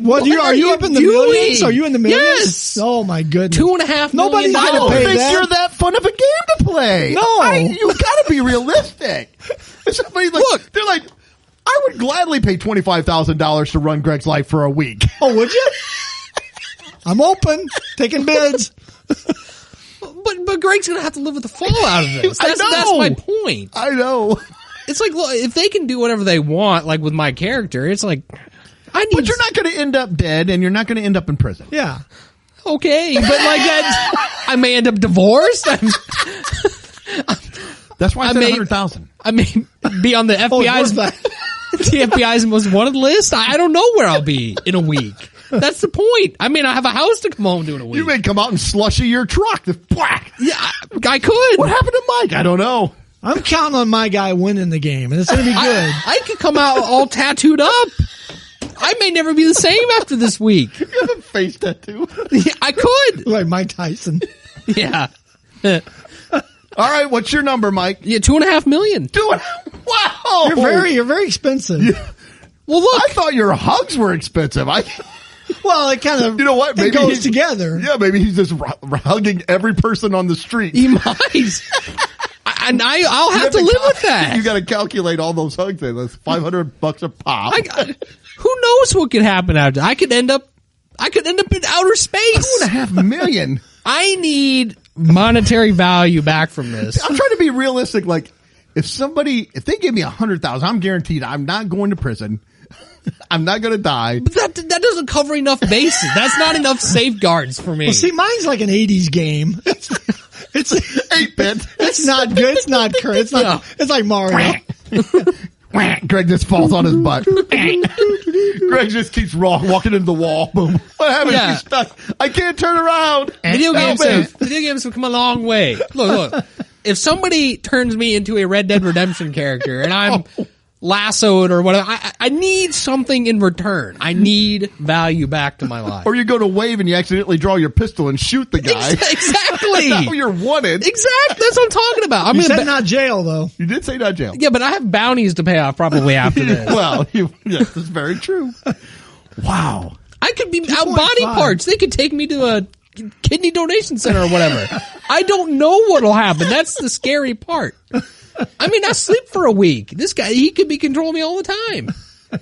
What are you up in the doing? millions? Are you in the millions? Yes. Oh my goodness. $2.5 million. Nobody's I gonna don't pay think that. you're that fun of a game to play. No. You got to be realistic. Somebody's like, Look. they're like, I would gladly pay $25,000 to run Greg's life for a week. Oh, would you? I'm open, taking bids. But Greg's gonna have to live with the fallout of this. I That's know. my point. I know. It's like, look, if they can do whatever they want, like with my character, it's like, I need. But you're not going to end up dead, and you're not going to end up in prison. Yeah. okay, but like that, I may end up divorced. That's why I I said may- 100,000. I may be on the Oh, FBI's it's worth that. the FBI's most wanted list. I don't know where I'll be in a week. That's the point. I mean, I have a house to come home to in a week. You may come out and slushy your truck. Just whack. Yeah, I could. What happened to Mike? I don't know. I'm counting on my guy winning the game, and it's going to be good. I could come out all tattooed up. I may never be the same after this week. You have a face tattoo. I could. Like Mike Tyson. Yeah. All right, what's your number, Mike? Yeah, $2.5 million. Do it. Wow. You're very expensive. Well, look. I thought your hugs were expensive. Well, it kind of You know what? it goes together. Yeah, maybe he's just hugging every person on the street. He might. And I'll have to live with that. You got to calculate all those hugs in. That's $500 a pop. Who knows what could happen after? I could end up in outer space. $2.5 million. I need monetary value back from this. I'm trying to be realistic. Like, if they give me 100,000, I'm guaranteed I'm not going to prison. I'm not going to die. But that doesn't cover enough bases. That's not enough safeguards for me. Well, see, mine's like an 80s game. It's 8-bit. it's not good. It's not current. It's not. No. It's like Mario. Greg just falls on his butt. Greg just keeps walking into the wall. Boom. What happened? Yeah. He's stuck. I can't turn around. Video Help games me. have come a long way. Look. If somebody turns me into a Red Dead Redemption character and I'm lassoed or whatever, I need something in return. I need value back to my life. Or you go to wave and you accidentally draw your pistol and shoot the guy. Exactly. Now you're wanted. Exactly. That's what I'm talking about. I'm You gonna said not jail though. You did say not jail. yeah, but I have bounties to pay off probably after this. Well, yes, that's very true. Wow. I could be out body 2.5. parts. They could take me to a kidney donation center or whatever. I don't know what'll happen. That's the scary part. I mean, I sleep for a week. This guy, he could be controlling me all the time.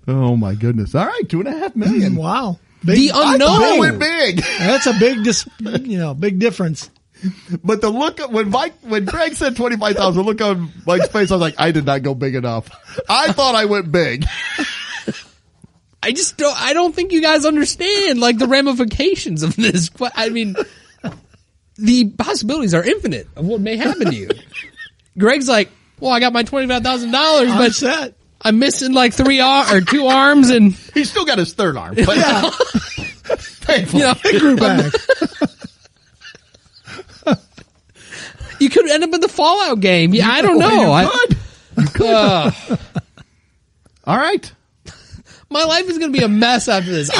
Oh my goodness. All right, $2.5 million. Wow. The Big, I thought it went unknown. big. that's a big, big difference. But the look of, when Greg said 25,000, look on Mike's face, I was like, I did not go big enough. I thought I went big. I don't think you guys understand like the ramifications of this. I mean, the possibilities are infinite of what may happen to you. Greg's like, well, I got my $25,000, I'm but set. I'm missing like 2 arms, and He's still got his third arm. But thankfully. It grew back. you could end up in the Fallout game. Yeah, I don't know. You could. All right. My life is going to be a mess after this.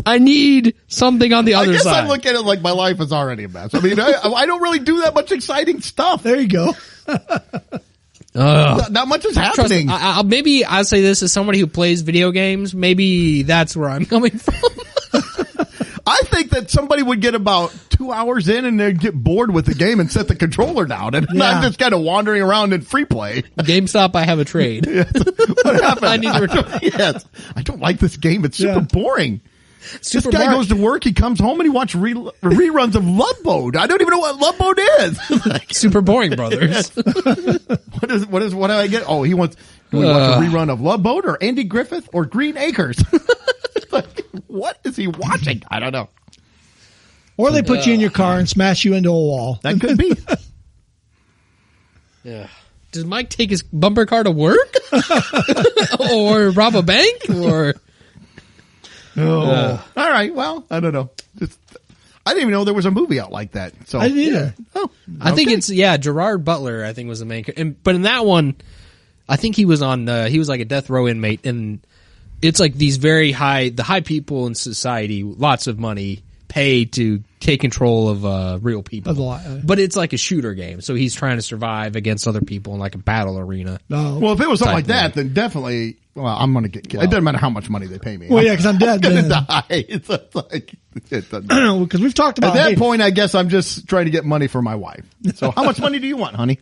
I need something on the other I guess side. I look at it like my life is already a mess. I mean, I don't really do that much exciting stuff. There you go. Not much is Trust happening. me, maybe I'll say this as somebody who plays video games. Maybe that's where I'm coming from. I think that somebody would get about 2 hours in and they'd get bored with the game and set the controller down. And I'm just kind of wandering around in free play. GameStop, I have a trade. What happened? I need to return. Yes. I don't like this game. It's super boring. Super this guy Mario. goes to work. He comes home and he watches reruns of Love Boat. I don't even know what Love Boat is. Like, Super boring, brothers. what do I get? Oh, he wants a rerun of Love Boat or Andy Griffith or Green Acres. Like, what is he watching? I don't know. Or they put you in your car and smash you into a wall. That could be. Yeah. Does Mike take his bumper car to work? Or rob a bank? Or All right. Well, I don't know. I didn't even know there was a movie out like that. So I didn't either. Oh, I think it's Gerard Butler. I think was the main. But in that one, I think he was on. He was like a death row inmate, and it's like these the high people in society, lots of money, pay to take control of real people. But it's like a shooter game, so he's trying to survive against other people in like a battle arena. No. Well, if it was something like that, then definitely. Well, I'm going to get killed. It doesn't matter how much money they pay me. Well, yeah, because I'm dead. I'm going to then. die. It's like it doesn't matter. Because we've talked At about that point, I guess I'm just trying to get money for my wife. So, how much money do you want, honey?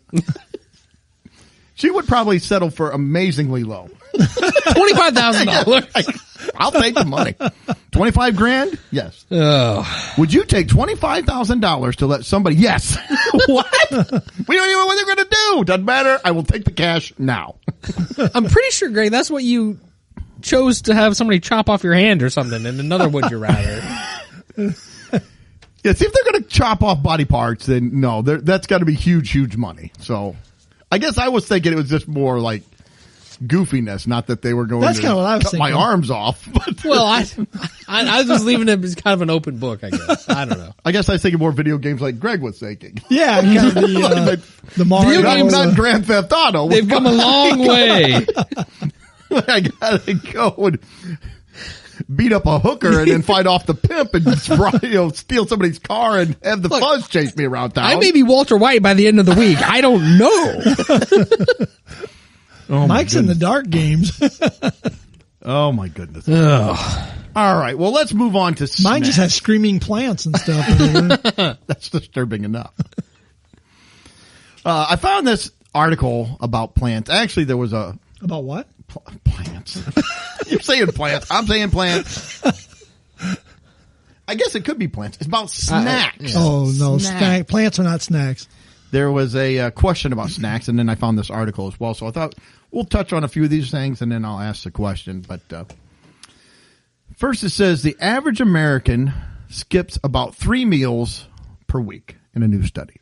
She would probably settle for amazingly low. $25,000. I'll take the money. 25 grand? Yes. Oh. Would you take $25,000 to let somebody? Yes. What? We don't even know what they're going to do. Doesn't matter. I will take the cash now. I'm pretty sure, Greg, that's what you chose to have somebody chop off your hand or something in another Would You Rather. Yeah, see, if they're going to chop off body parts, then no, that's got to be huge, huge money. So I guess I was thinking it was just more like goofiness, not that they were going That's to kinda what I was cut my thinking. arms off. But Well, I was just leaving it as kind of an open book, I guess. I don't know. I guess I was thinking more video games like Greg was thinking. Yeah, kind of the Mario. Video games Not Grand Theft Auto. They've come a long way. I gotta go and beat up a hooker and then fight off the pimp and steal somebody's car and have the fuzz chase me around town. I may be Walter White by the end of the week. I don't know. Oh, Mike's in the dark games. Oh my goodness. Ugh. All right, well let's move on to Mine just snacks. has screaming plants and stuff. In it. That's disturbing enough. I found this article about plants. Actually, there was a About what? plants. You're saying plants. I'm saying plants. I guess it could be plants. It's about snacks. Oh no, plants are not snacks. There was a question about snacks, and then I found this article as well. So I thought we'll touch on a few of these things, and then I'll ask the question. But first, it says the average American skips about 3 meals per week in a new study.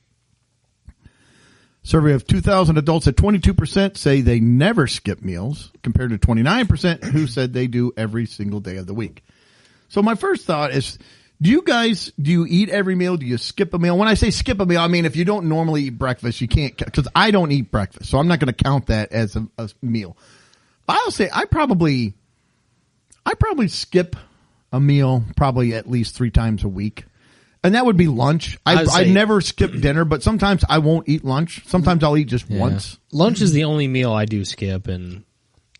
Survey of 2,000 adults at 22% say they never skip meals, compared to 29% who said they do every single day of the week. So my first thought is, do you eat every meal? Do you skip a meal? When I say skip a meal, I mean if you don't normally eat breakfast, you can't, because I don't eat breakfast, so I'm not going to count that as a meal. But I'll say I probably skip a meal probably at least 3 times a week. And that would be lunch. I never skip dinner, but sometimes I won't eat lunch. Sometimes I'll eat just once. Lunch is the only meal I do skip, and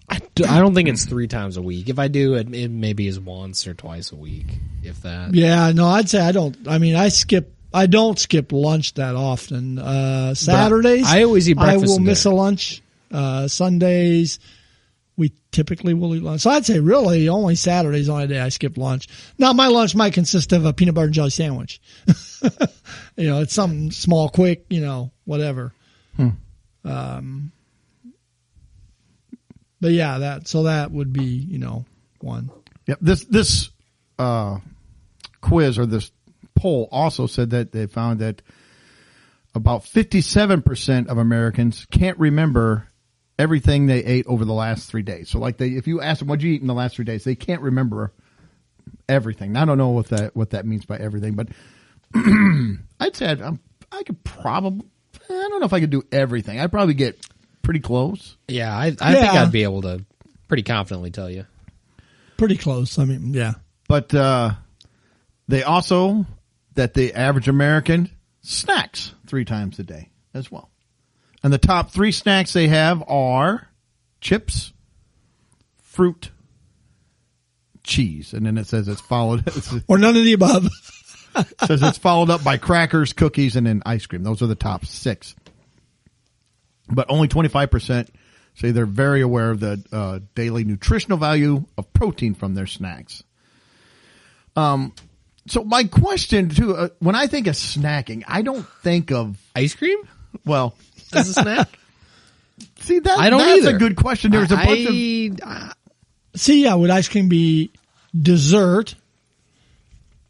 I don't think it's 3 times a week. If I do, it maybe is once or twice a week, if that. Yeah, no, I'd say I don't. I mean, I don't skip lunch that often. Saturdays, I always eat breakfast I will and miss a lunch. Sundays, we typically will eat lunch. So I'd say really only Saturday's the only day I skip lunch. Now my lunch might consist of a peanut butter and jelly sandwich. It's something small, quick, whatever. But yeah, that would be, one. Yep. This quiz or this poll also said that they found that about 57% of Americans can't remember everything they ate over the last 3 days. So like if you ask them what'd you eat in the last 3 days, they can't remember everything. I don't know what that means by everything, but I'd say I could probably, I don't know if I could do everything. I'd probably get pretty close. Yeah, I think I'd be able to pretty confidently tell you. Pretty close. I mean, yeah. But they also, that the average American snacks 3 times a day as well. And the top 3 snacks they have are chips, fruit, cheese. And then it says it's followed. Or none of the above. It says it's followed up by crackers, cookies, and then ice cream. Those are the top 6. But only 25% say they're very aware of the daily nutritional value of protein from their snacks. So my question, too, when I think of snacking, I don't think of... Ice cream? Well... As a snack? See, that's either. a good question. There's a bunch of... See, would ice cream be dessert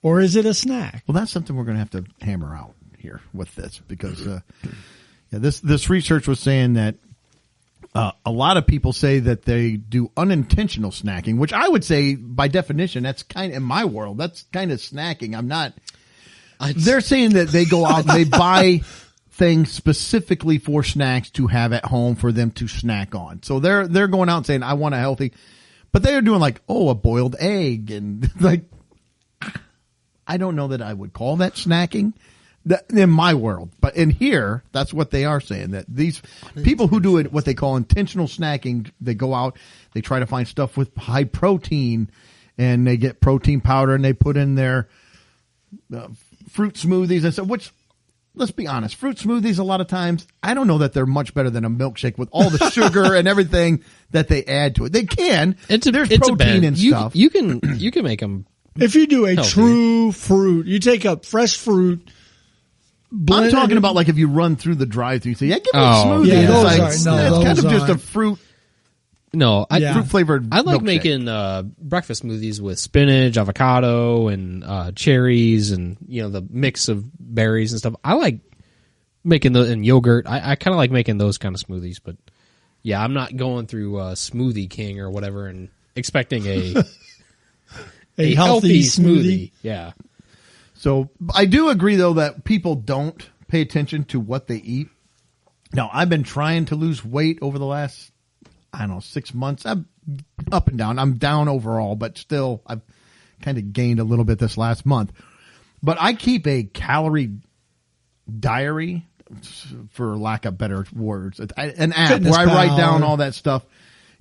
or is it a snack? Well, that's something we're going to have to hammer out here with this because this research was saying that a lot of people say that they do unintentional snacking, which I would say by definition, that's kind of, in my world, that's kind of snacking. I'm not... They're saying that they go out and they buy things specifically for snacks to have at home for them to snack on. So they're going out and saying, I want a healthy... But they're doing like, a boiled egg and like... I don't know that I would call that snacking in my world, but in here, that's what they are saying, that these people who do it, what they call intentional snacking, they go out, they try to find stuff with high protein and they get protein powder and they put in their fruit smoothies and stuff, which, let's be honest, fruit smoothies a lot of times, I don't know that they're much better than a milkshake with all the sugar and everything that they add to it. They can. There's protein and stuff. You can make them. If you do a healthy. true fruit, you take up fresh fruit. I'm talking about like if you run through the drive-thru, you say, "Yeah, give me a smoothie." Yeah, It's kind of just a fruit. No, fruit flavored. I like milkshake. making breakfast smoothies with spinach, avocado, and cherries, and the mix of berries and stuff. I like making those and yogurt. I kind of like making those kind of smoothies, but yeah, I'm not going through Smoothie King or whatever and expecting a healthy smoothie. Yeah. So I do agree, though, that people don't pay attention to what they eat. Now, I've been trying to lose weight over the last, 6 months. I'm up and down. I'm down overall, but still, I've kind of gained a little bit this last month. But I keep a calorie diary, for lack of better words, an app Fitness where I write Pal. down all that stuff.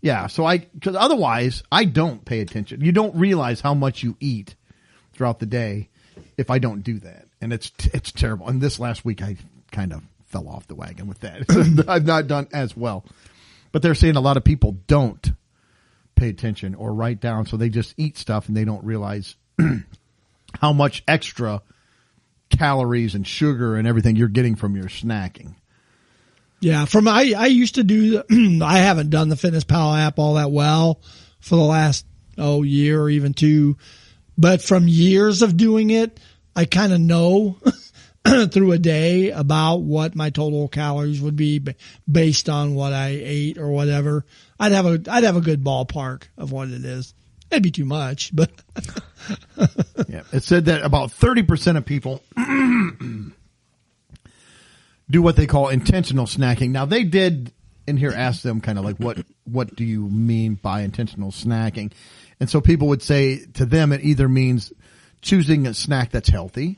Yeah, so because otherwise, I don't pay attention. You don't realize how much you eat throughout the day if I don't do that. And it's terrible. And this last week, I kind of fell off the wagon with that. I've not done as well. But they're saying a lot of people don't pay attention or write down, so they just eat stuff and they don't realize how much extra calories and sugar and everything you're getting from your snacking. Yeah, I used to do. I haven't done the Fitness Pal app all that well for the last year or even 2, but from years of doing it, I kind of know through a day about what my total calories would be based on what I ate or whatever. I'd have a good ballpark of what it is. It'd be too much, but yeah, it said that about 30% of people do what they call intentional snacking. Now, they did in here ask them kind of like, what do you mean by intentional snacking? And so people would say to them, it either means choosing a snack that's healthy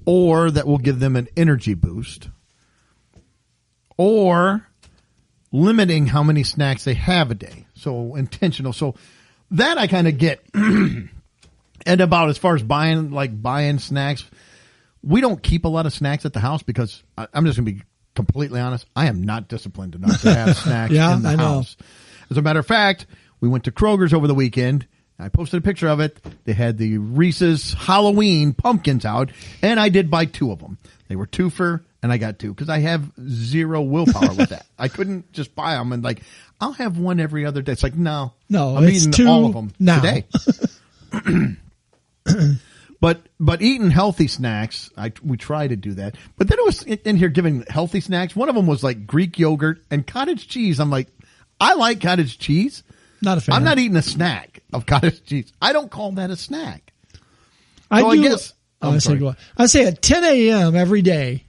or that will give them an energy boost or limiting how many snacks they have a day. So intentional. So that I kind of get. And about as far as buying snacks, we don't keep a lot of snacks at the house because I'm just going to be completely honest. I am not disciplined enough to have snacks in the house. As a matter of fact, we went to Kroger's over the weekend. I posted a picture of it. They had the Reese's Halloween pumpkins out, and I did buy 2 of them. They were 2 for, and I got 2 because I have zero willpower with that. I couldn't just buy them and I'll have one every other day. It's like, no, no, I'm it's eating 2 all of them now. today. But eating healthy snacks, we try to do that. But then it was in here giving healthy snacks. One of them was like Greek yogurt and cottage cheese. I'm like, I like cottage cheese. Not a fan. I'm not eating a snack of cottage cheese. I don't call that a snack. I So do. I guess I'm sorry. I say at 10 a.m. every day,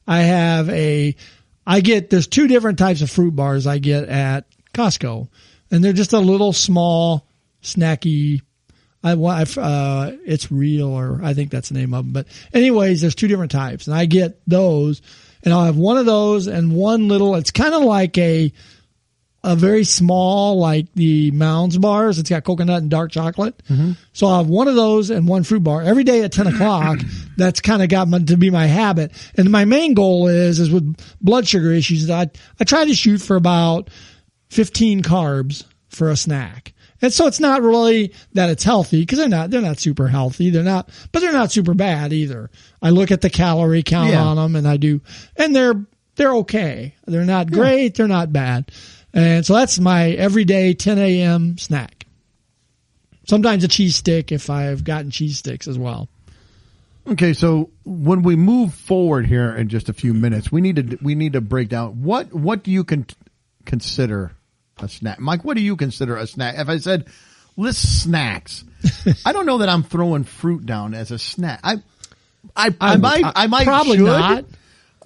there's 2 different types of fruit bars I get at Costco, and they're just a little small snacky. It's real, or I think that's the name of them. But anyways, there's 2 different types, and I get those, and I'll have one of those and one little. It's kind of like a very small, like the Mounds bars. It's got coconut and dark chocolate. Mm-hmm. So I'll have one of those and one fruit bar every day at 10 o'clock. That's kind of got to be my habit. And my main goal is with blood sugar issues, I try to shoot for about 15 carbs for a snack. And so it's not really that it's healthy, because they're not super healthy. But they're not super bad either. I look at the calorie count on them, and I do, and they're okay. They're not great. They're not bad. And so that's my everyday 10 a.m. snack. Sometimes a cheese stick if I've gotten cheese sticks as well. Okay, so when we move forward here in just a few minutes, we need to break down what do you consider a snack, Mike? What do you consider a snack? If I said list snacks, I don't know that I'm throwing fruit down as a snack. I might probably should, not.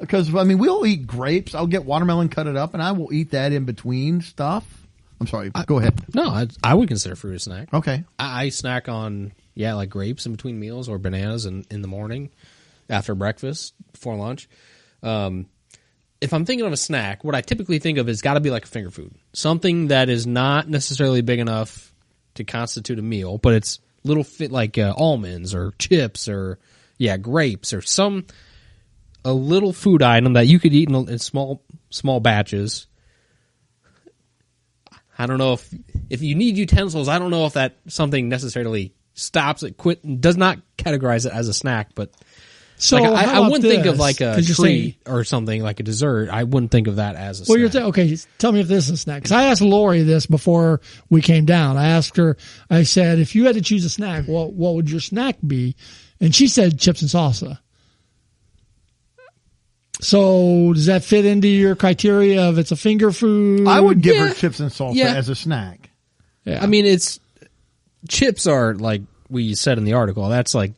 Because we'll eat grapes. I'll get watermelon, cut it up, and I will eat that in between stuff. I'm sorry. Go ahead. No, I would consider fruit a snack. Okay. I snack on like grapes in between meals, or bananas in the morning after breakfast before lunch. If I'm thinking of a snack, what I typically think of is got to be like a finger food, something that is not necessarily big enough to constitute a meal, but it's little like almonds or chips or grapes or a little food item that you could eat in small batches. I don't know if you need utensils. I don't know if that something necessarily stops it. Does not categorize it as a snack, but so like I wouldn't think of this? like a treat or something like a dessert. I wouldn't think of that as a snack. Okay, tell me if this is a snack. Because I asked Lori this before we came down. I asked her, I said, if you had to choose a snack, what would your snack be? And she said chips and salsa. So does that fit into your criteria of it's a finger food? I would give her chips and salsa as a snack. Yeah. I mean, chips are, like we said in the article, that's like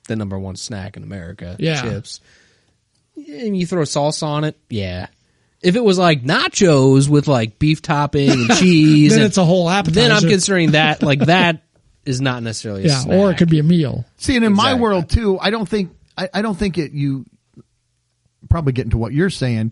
the number one snack in America. Yeah. Chips. And you throw salsa on it, yeah. If it was like nachos with like beef topping and cheese, then it's a whole appetizer. Then I'm considering that like that is not necessarily a snack. Or it could be a meal. See, and in my world too, I don't think you probably getting to what you're saying.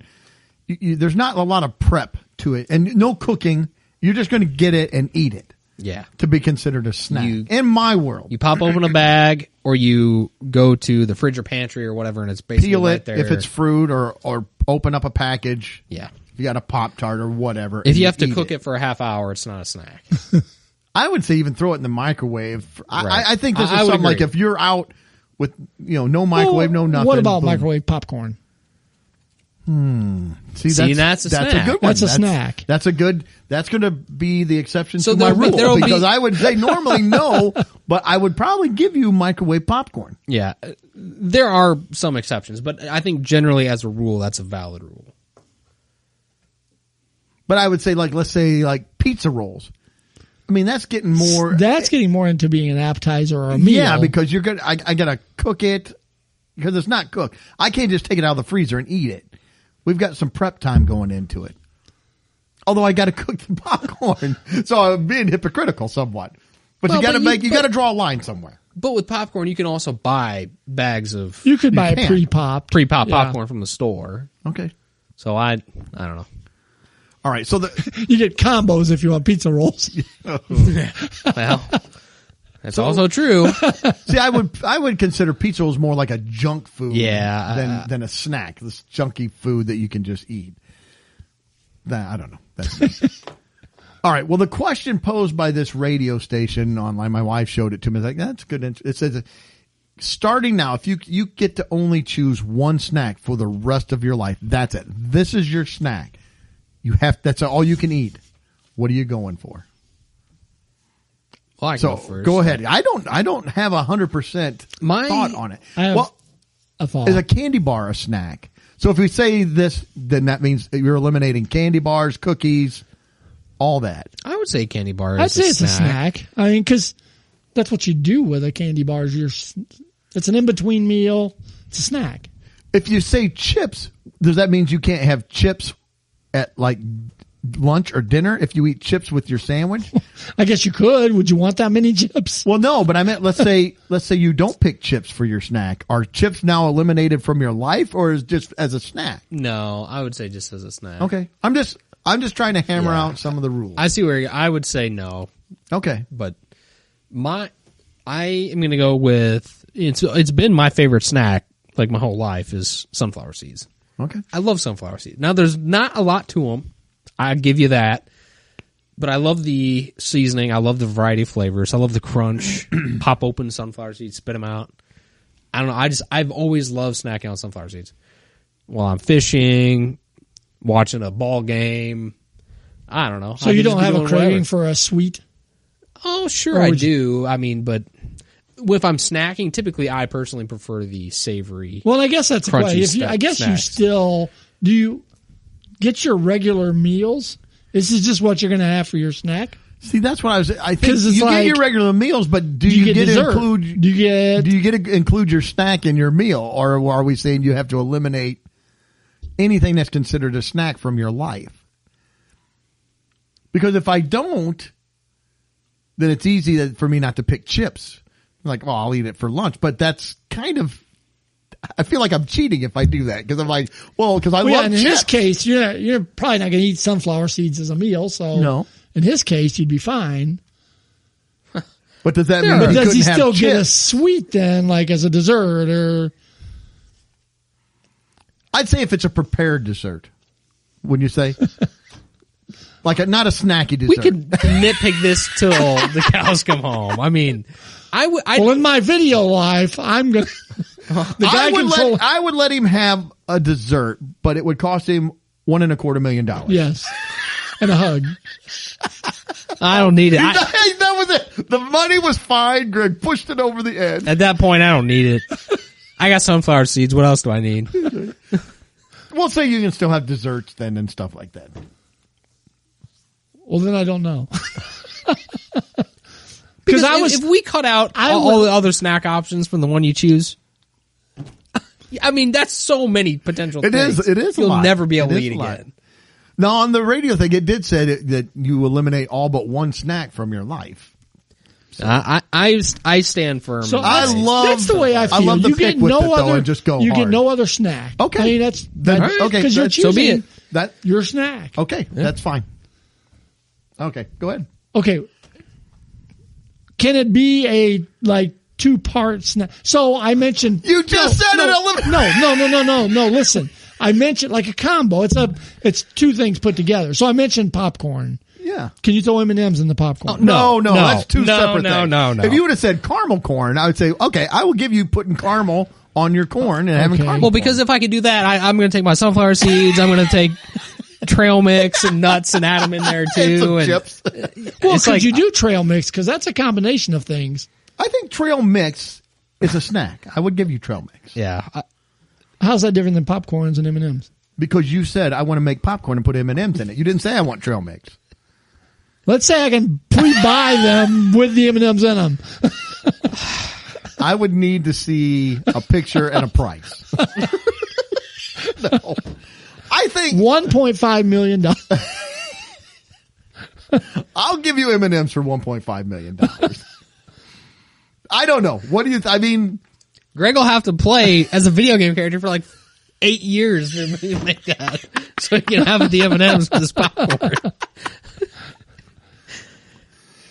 There's not a lot of prep to it, and no cooking. You're just going to get it and eat it. Yeah, to be considered a snack in my world. You pop open a bag, or you go to the fridge or pantry or whatever, and it's basically peel it right there. If it's fruit, or open up a package. Yeah, if you got a Pop-Tart or whatever. If you have to cook it for a half hour, it's not a snack. I would say even throw it in the microwave. Right. I think this is something like if you're out with no microwave, no nothing. What about microwave popcorn? See, that's a snack. A good one. That's a snack. That's going to be the exception to my there rule, because I would say normally no, but I would probably give you microwave popcorn. Yeah, there are some exceptions, but I think generally as a rule, that's a valid rule. But I would say let's say pizza rolls. I mean, that's getting more. That's getting more into being an appetizer or a meal. Yeah, because you're gonna. I gotta cook it because it's not cooked. I can't just take it out of the freezer and eat it. We've got some prep time going into it. Although I got to cook the popcorn, so I'm being hypocritical somewhat. But you got to draw a line somewhere. But with popcorn, you can also buy bags of. You could buy pre-pop popcorn from the store. Okay. So I don't know. All right. So you get combos if you want pizza rolls. Well, that's also true. See, I would consider pizza rolls more like a junk food, than a snack. This junky food that you can just eat. I don't know. That's me. All right. Well, the question posed by this radio station online, my wife showed it to me. Like, that's good. It says, starting now, if you get to only choose one snack for the rest of your life, that's it. This is your snack. That's all you can eat. What are you going for? Well, I can go first. Go ahead. I don't have 100% thought on it. I have a thought. Is a candy bar a snack? So if we say this, then that means you're eliminating candy bars, cookies. all that. I would say candy bar is I'd say it's a snack. I mean, because that's what you do with a candy bar. It's an in-between meal. It's a snack. If you say chips, does that mean you can't have chips at like lunch or dinner if you eat chips with your sandwich? I guess you could. Would you want that many chips? Well, no, but I meant let's say you don't pick chips for your snack. Are chips now eliminated from your life, or is just as a snack? No, I would say just as a snack. Okay, I'm just trying to hammer out some of the rules. I see where I would say no, Okay, but I am going to go with it's been my favorite snack like my whole life is sunflower seeds. okay. I love sunflower seeds. Now there's not a lot to them. I give you that. But I love the seasoning. I love the variety of flavors. I love the crunch. Pop open sunflower seeds, spit them out. I don't know. I've always loved snacking on sunflower seeds. While I'm fishing, watching a ball game. I don't know. So you don't have a craving for a sweet? Oh, sure I do. I mean, but if I'm snacking, typically I personally prefer the savory. Well, I guess that's a question. I guess snacks. You still do you get your regular meals? This is just what you're going to have for your snack. See, that's what I think you get your regular meals, but do you get to include? Do you get to include your snack in your meal, or are we saying you have to eliminate anything that's considered a snack from your life? Because if I don't, then it's easy for me not to pick chips. Like, well, I'll eat it for lunch, but that's kind of. I feel like I'm cheating if I do that because I'm like, because I love chips. In this case, you're probably not going to eat sunflower seeds as a meal, so no. In his case, you'd be fine. But does that mean does he still get a sweet then, like as a dessert, or? I'd say if it's a prepared dessert, wouldn't you say? Like not a snacky dessert. We could nitpick this till the cows come home. I mean, well, in my video life, I'm gonna. I would let him have a dessert, but it would cost him $1.25 million. Yes, and a hug. I don't need it. That was it. The money was fine. Greg pushed it over the edge. At that point, I don't need it. I got sunflower seeds. What else do I need? We'll say you can still have desserts then and stuff like that. Well, then I don't know. Because if we cut out all the other snack options from the one you choose, I mean, that's so many potential things. It is. You'll never be able to eat again. Now, on the radio thing, it did say that you eliminate all but one snack from your life. So. I stand firm. So that's the way I feel. I love the pick with it, though, and just go You hard. get no other snack. Okay. I mean, that's okay. Because you're choosing your snack. Okay, that's fine. Okay, go ahead. Okay. Can it be a, two-part snack? So I mentioned... You just said it! No, listen. I mentioned, like a combo. It's two things put together. So I mentioned popcorn. Yeah. Can you throw M&Ms in the popcorn? No, that's two separate things. No. If you would have said caramel corn, I would say, okay, I will give you putting caramel on your corn and having caramel Well, because if I could do that, I'm going to take my sunflower seeds, I'm going to take... trail mix and nuts and add them in there too. And chips. Well, could you do trail mix? Because that's a combination of things. I think trail mix is a snack. I would give you trail mix. Yeah. How's that different than popcorns and M&Ms? Because you said I want to make popcorn and put M&Ms in it. You didn't say I want trail mix. Let's say I can pre-buy them with the M&Ms in them. I would need to see a picture and a price. No. I think $1.5 million. I'll give you M&Ms for $1.5 million. I don't know. What do you? I mean, Greg will have to play as a video game character for 8 years to make that, so he can have the M&Ms with his popcorn.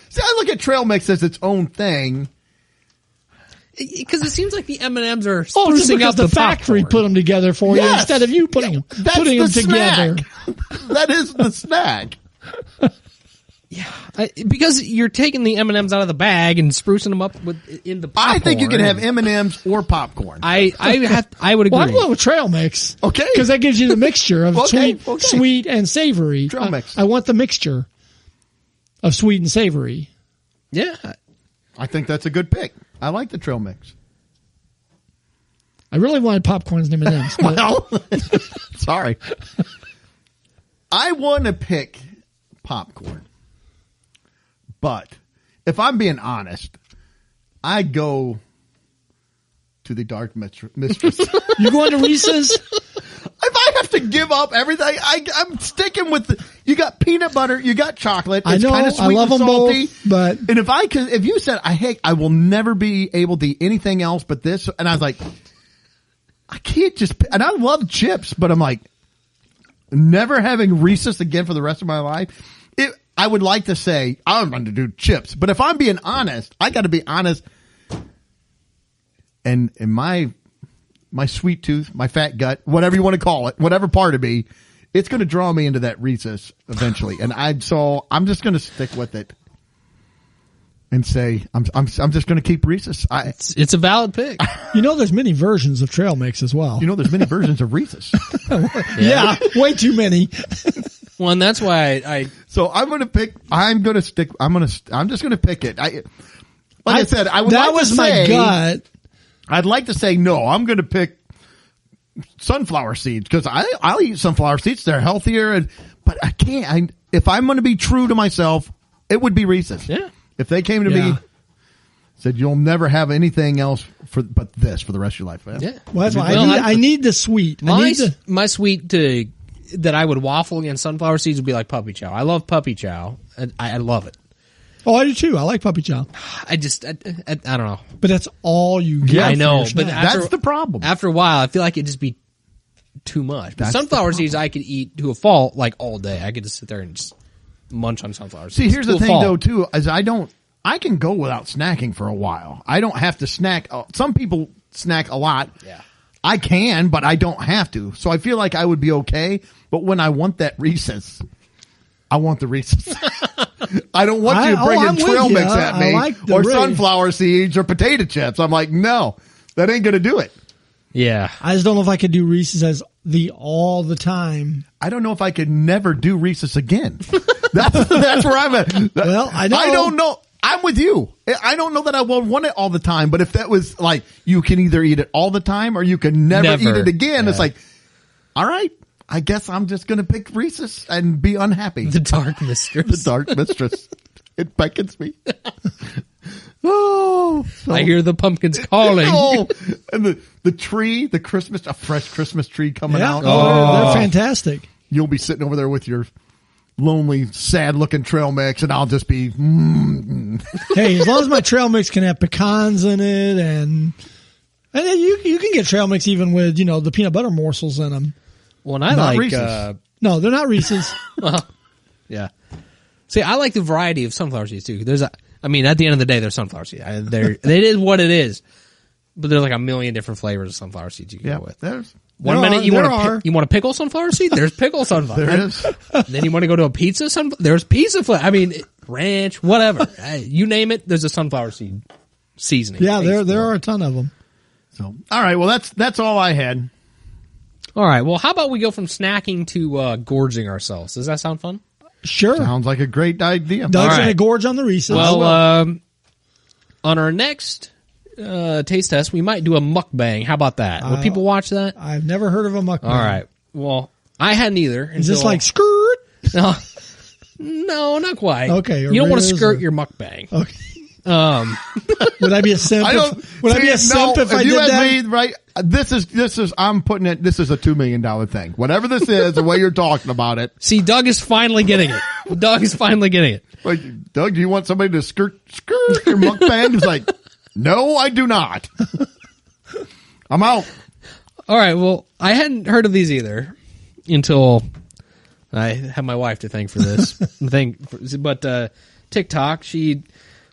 See, I look at trail mix as its own thing. Because it seems like the M&Ms are just sprucing because up the factory popcorn. put them together for you instead of you putting them together. That is the snack. Yeah, because you're taking the M&Ms out of the bag and sprucing them up in the popcorn. I think you can have M&Ms or popcorn. I would agree. Well, I'm going with trail mix. Okay, because that gives you the mixture of sweet and savory. Trail mix. I want the mixture of sweet and savory. Yeah, I think that's a good pick. I like the trail mix. I really wanted popcorns and M&Ms. Well, sorry. I want to pick popcorn. But if I'm being honest, I go to the dark mistress. You going to Reese's? If I have to give up everything, I'm sticking with you got peanut butter, you got chocolate. It's I know, kind of I sweet love and them salty. both, but And if you said, I will never be able to eat anything else but this, and I was like, I can't just, and I love chips, but I'm like, never having Reese's again for the rest of my life. I would like to say I'm going to do chips, but if I'm being honest, I got to be honest. And in my sweet tooth, my fat gut, whatever you want to call it, whatever part of me, it's going to draw me into that Reese's eventually. And I'm just going to stick with it and say I'm just going to keep Reese's. It's a valid pick. there's many versions of trail mix as well. There's many versions of Reese's. Yeah, way too many. Well, and that's why So I'm going to pick. I'm just going to pick it. I said, I would. That like was to my say, gut. I'd like to say no. I'm going to pick sunflower seeds because I'll eat sunflower seeds. They're healthier, but I can't. If I'm going to be true to myself, it would be Reese's. Yeah. If they came to me, said you'll never have anything else but this for the rest of your life. yeah. Well, that's why Well, I need the sweet. My sweet that I would waffle against sunflower seeds would be like puppy chow. I love puppy chow. I love it. Oh, I do too. I like puppy chow. I don't know. But that's all you get. Yeah, I know, for your but snack. That's the problem. After a while, I feel like it'd just be too much. But That's sunflower seeds, I could eat to a fault like all day. I could just sit there and just munch on sunflower seeds. See, here's to the a thing fault. though too, is I can go without snacking for a while. I don't have to snack. Some people snack a lot. Yeah. I can, but I don't have to. So I feel like I would be okay. But when I want that Reese's, I want the Reese's. I don't want you bringing I'm with trail you. mix at I me like the or Reese. sunflower seeds or potato chips. I'm like, no, that ain't going to do it. Yeah. I just don't know if I could do Reese's as all the time. I don't know if I could never do Reese's again. That's where I'm at. Well, I know. I don't know. I'm with you. I don't know that I will want it all the time, but if that was like, you can either eat it all the time or you can never eat it again. Yeah. It's like, all right, I guess I'm just going to pick Reese's and be unhappy. The dark mistress. The dark mistress. It beckons me. Oh, so, I hear the pumpkins calling. oh, and the tree, a fresh Christmas tree coming Yeah. out. They're fantastic. You'll be sitting over there with your lonely, sad-looking trail mix, and I'll just be. Hey, as long as my trail mix can have pecans in it, and then you can get trail mix even with the peanut butter morsels in them. Well, and I Not like Reese's. No, they're not Reese's. yeah. See, I like the variety of sunflower seeds too. At the end of the day, they're sunflower seeds. It is what it is. But there's like a million different flavors of sunflower seeds you can go with. There's. One minute you want to pickle sunflower seed? There's pickle sunflower. There is. Then you want to go to a pizza there's pizza flavor. Ranch, whatever. You name it, there's a sunflower seed seasoning. Yeah, there are a ton of them. So, all right. Well, that's all I had. All right. Well, how about we go from snacking to gorging ourselves? Does that sound fun? Sure. Sounds like a great idea. Doug's All right. gonna gorge on the Reese's. Well, on our next taste test, we might do a mukbang. How about that? Would people watch that? I've never heard of a mukbang. All right. Well, I hadn't either. Is this like skirt? No, not quite. Okay, You don't want to Riz skirt or- your mukbang. Okay. Would I be a simp? Would I be a simp if I did you ask that? me, right? This is. I'm putting it. This is a $2 million thing. Whatever this is, the way you're talking about it. See, Doug is finally getting it. Doug is finally getting it. Like, Doug, do you want somebody to skirt your mukbang? He's like, no, I do not. I'm out. All right. Well, I hadn't heard of these either until I have my wife to thank for this. But TikTok, she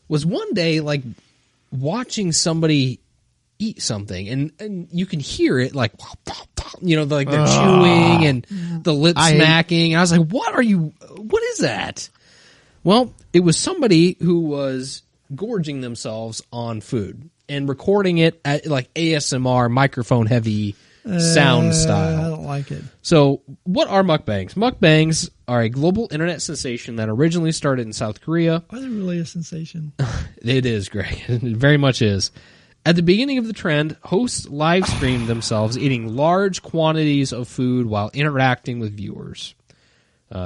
was one day like watching somebody eat something, and you can hear it like, like they're chewing and the lip smacking. And I was like, what is that? Well, it was somebody who was gorging themselves on food and recording it at like ASMR, microphone heavy sound style. I don't like it. So, what are mukbangs? Mukbangs are a global internet sensation that originally started in South Korea. Are they really a sensation? It is, Greg. It very much is. At the beginning of the trend, hosts live streamed themselves eating large quantities of food while interacting with viewers.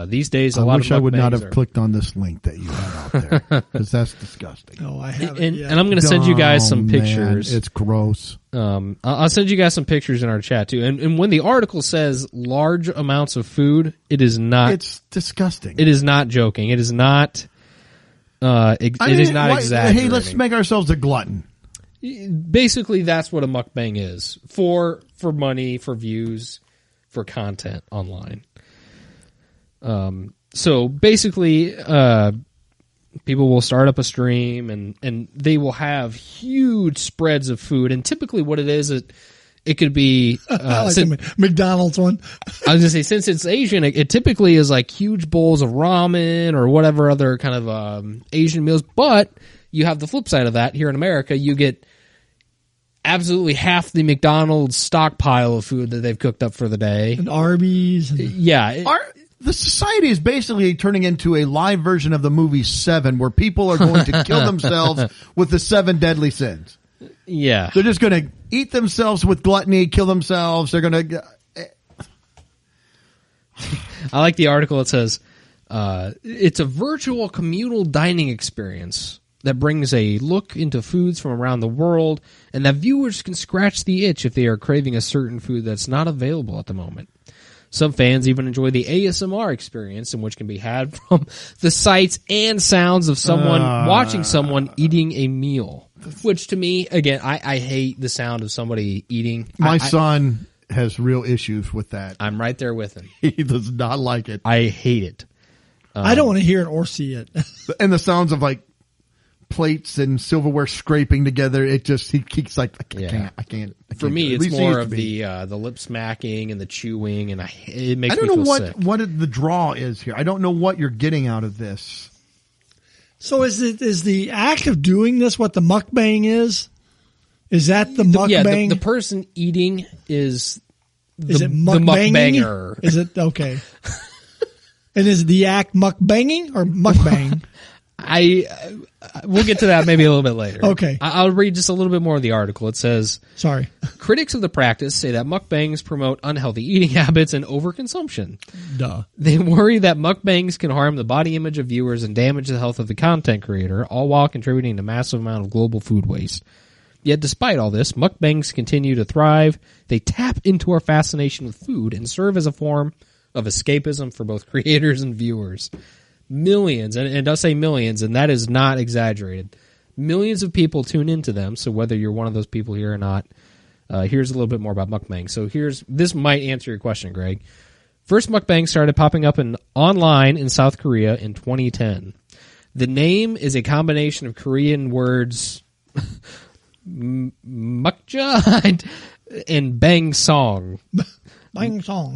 These days, a I lot wish of I would not mukbangs have are- clicked on this link that you had out there because that's disgusting. No, I haven't. And, yet. and I'm going to send you guys Oh, some man, pictures. it's gross. I'll send you guys some pictures in our chat too. And when the article says large amounts of food, it is not. It's disgusting. It is not joking. It is not. It is not exaggerating. Hey, let's make ourselves a glutton. Basically, that's what a mukbang is for money, for views, for content online. So basically, people will start up a stream and they will have huge spreads of food. And typically, what it is, it could be. I like the McDonald's one. I was gonna say, since it's Asian, it typically is like huge bowls of ramen or whatever other kind of Asian meals. But you have the flip side of that. Here in America, you get absolutely half the McDonald's stockpile of food that they've cooked up for the day. And Arby's. And Yeah. The society is basically turning into a live version of the movie Seven, where people are going to kill themselves with the 7 deadly sins. Yeah. They're just going to eat themselves with gluttony, kill themselves. They're going to. I like the article. It says, it's a virtual communal dining experience that brings a look into foods from around the world, and that viewers can scratch the itch if they are craving a certain food that's not available at the moment. Some fans even enjoy the ASMR experience, in which can be had from the sights and sounds of someone watching someone eating a meal. Which, to me, again, I hate the sound of somebody eating. My son has real issues with that. I'm right there with him. He does not like it. I hate it. I don't want to hear it or see it. And the sounds of like plates and silverware scraping together, he's like, I can't. For me, it's more of the lip smacking and the chewing, and it makes me I don't know feel sick. what the draw is here. I don't know what you're getting out of this. So is the act of doing this what the mukbang is? Is that the mukbang? Yeah, the person eating is the it mukbanging? mukbanger. Is it okay? And is the act mukbanging or mukbang? We'll get to that maybe a little bit later. Okay. I'll read just a little bit more of the article. It says, Sorry. critics of the practice say that mukbangs promote unhealthy eating habits and overconsumption. Duh. They worry that mukbangs can harm the body image of viewers and damage the health of the content creator, all while contributing to massive amount of global food waste. Yet despite all this, mukbangs continue to thrive. They tap into our fascination with food and serve as a form of escapism for both creators and viewers. Millions, and it does say millions, and that is not exaggerated. Millions of people tune into them, so whether you're one of those people here or not, here's a little bit more about mukbang. So this might answer your question, Greg. First mukbang started popping up online in South Korea in 2010. The name is a combination of Korean words mukja and bang song. Bang song.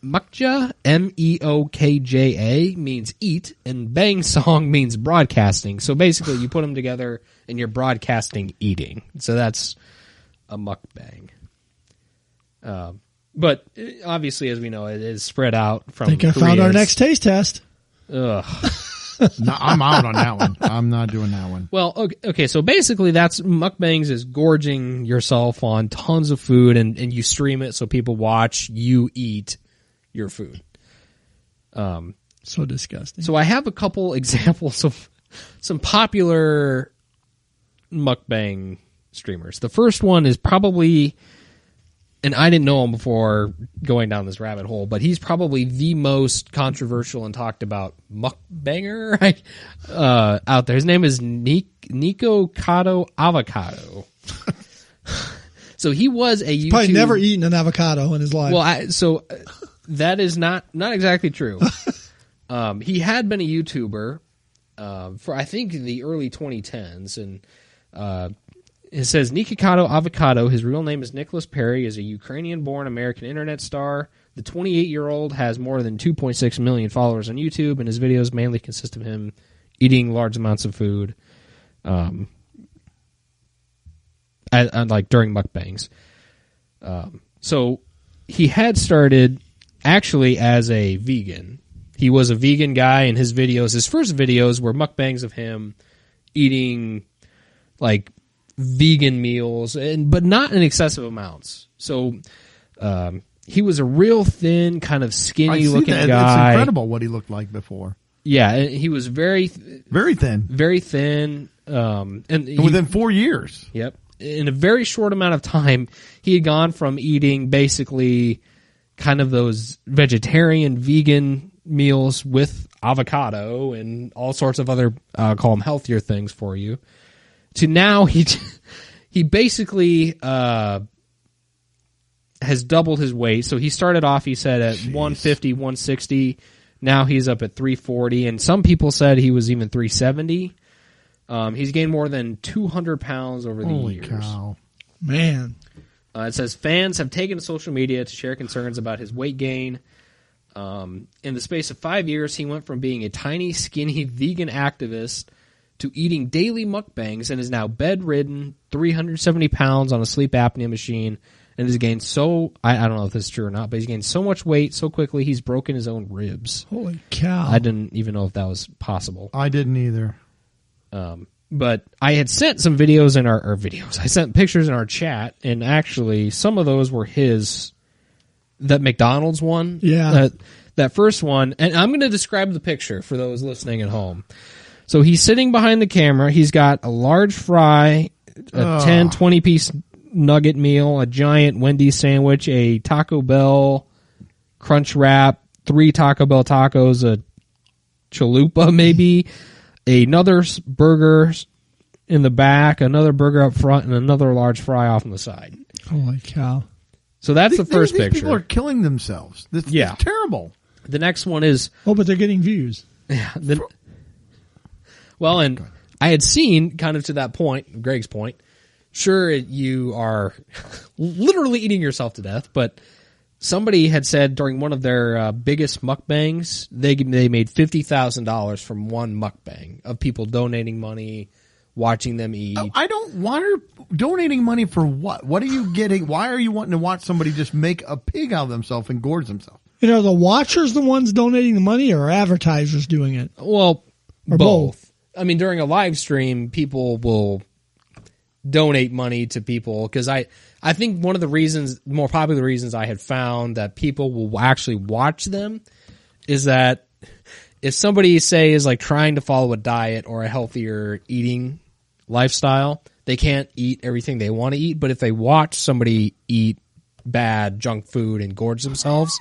Mukja, MEOKJA, means eat, and bang song means broadcasting. So basically, you put them together and you're broadcasting eating. So that's a mukbang. But obviously, as we know, it is spread out from. I think I found our next taste test. Ugh. No, I'm out on that one. I'm not doing that one. Well, okay, so basically that's mukbangs is gorging yourself on tons of food and you stream it so people watch you eat your food. So disgusting. So I have a couple examples of some popular mukbang streamers. The first one is probably, and I didn't know him before going down this rabbit hole, but he's probably the most controversial and talked about mukbanger out there. His name is Nico Kato Avocado. So he was a YouTube... Probably never eaten an avocado in his life. Well, that is not exactly true. He had been a YouTuber for, I think, the early 2010s, and it says Nikikato Avocado. His real name is Nicholas Perry. Is a Ukrainian-born American internet star. The 28-year-old has more than 2.6 million followers on YouTube, and his videos mainly consist of him eating large amounts of food, like during mukbangs. So he had started actually as a vegan. He was a vegan guy, and his first videos were mukbangs of him eating like vegan meals, but not in excessive amounts. So he was a real thin, kind of skinny looking that. guy. It's incredible what he looked like before. Yeah, he was very thin. Very thin. And within 4 years. Yep. In a very short amount of time, he had gone from eating basically kind of those vegetarian, vegan meals with avocado and all sorts of other, call them healthier things for you, to now he basically has doubled his weight. So he started off, he said, at 150, 160. Now he's up at 340, and some people said he was even 370. He's gained more than 200 pounds over the years. Holy cow. Man. It says fans have taken to social media to share concerns about his weight gain. In the space of 5 years, he went from being a tiny, skinny vegan activist to eating daily mukbangs and is now bedridden, 370 pounds on a sleep apnea machine, and has gained I don't know if this is true or not, but he's gained so much weight so quickly he's broken his own ribs. Holy cow. I didn't even know if that was possible. I didn't either. But I had sent some videos in our videos. I sent pictures in our chat, and actually some of those were that McDonald's one. Yeah. That first one. And I'm going to describe the picture for those listening at home. So he's sitting behind the camera. He's got a large fry, a 10, 20-piece nugget meal, a giant Wendy's sandwich, a Taco Bell Crunch Wrap, 3 Taco Bell tacos, a chalupa maybe, another burger in the back, another burger up front, and another large fry off on the side. Holy cow. So that's the first these picture. People are killing themselves. It's terrible. The next one is... Oh, but they're getting views. Yeah. And I had seen, kind of to that point, Greg's point, sure, you are literally eating yourself to death, but somebody had said during one of their biggest mukbangs, they made $50,000 from one mukbang of people donating money, watching them eat. I don't want her donating money for what? What are you getting? Why are you wanting to watch somebody just make a pig out of themselves and gorge themselves? The watchers the ones donating the money, or advertisers doing it? Well, or both. I mean, during a live stream, people will donate money to people, because I think one of the more popular reasons I had found that people will actually watch them is that if somebody, say, is like trying to follow a diet or a healthier eating lifestyle, they can't eat everything they want to eat. But if they watch somebody eat bad junk food and gorge themselves,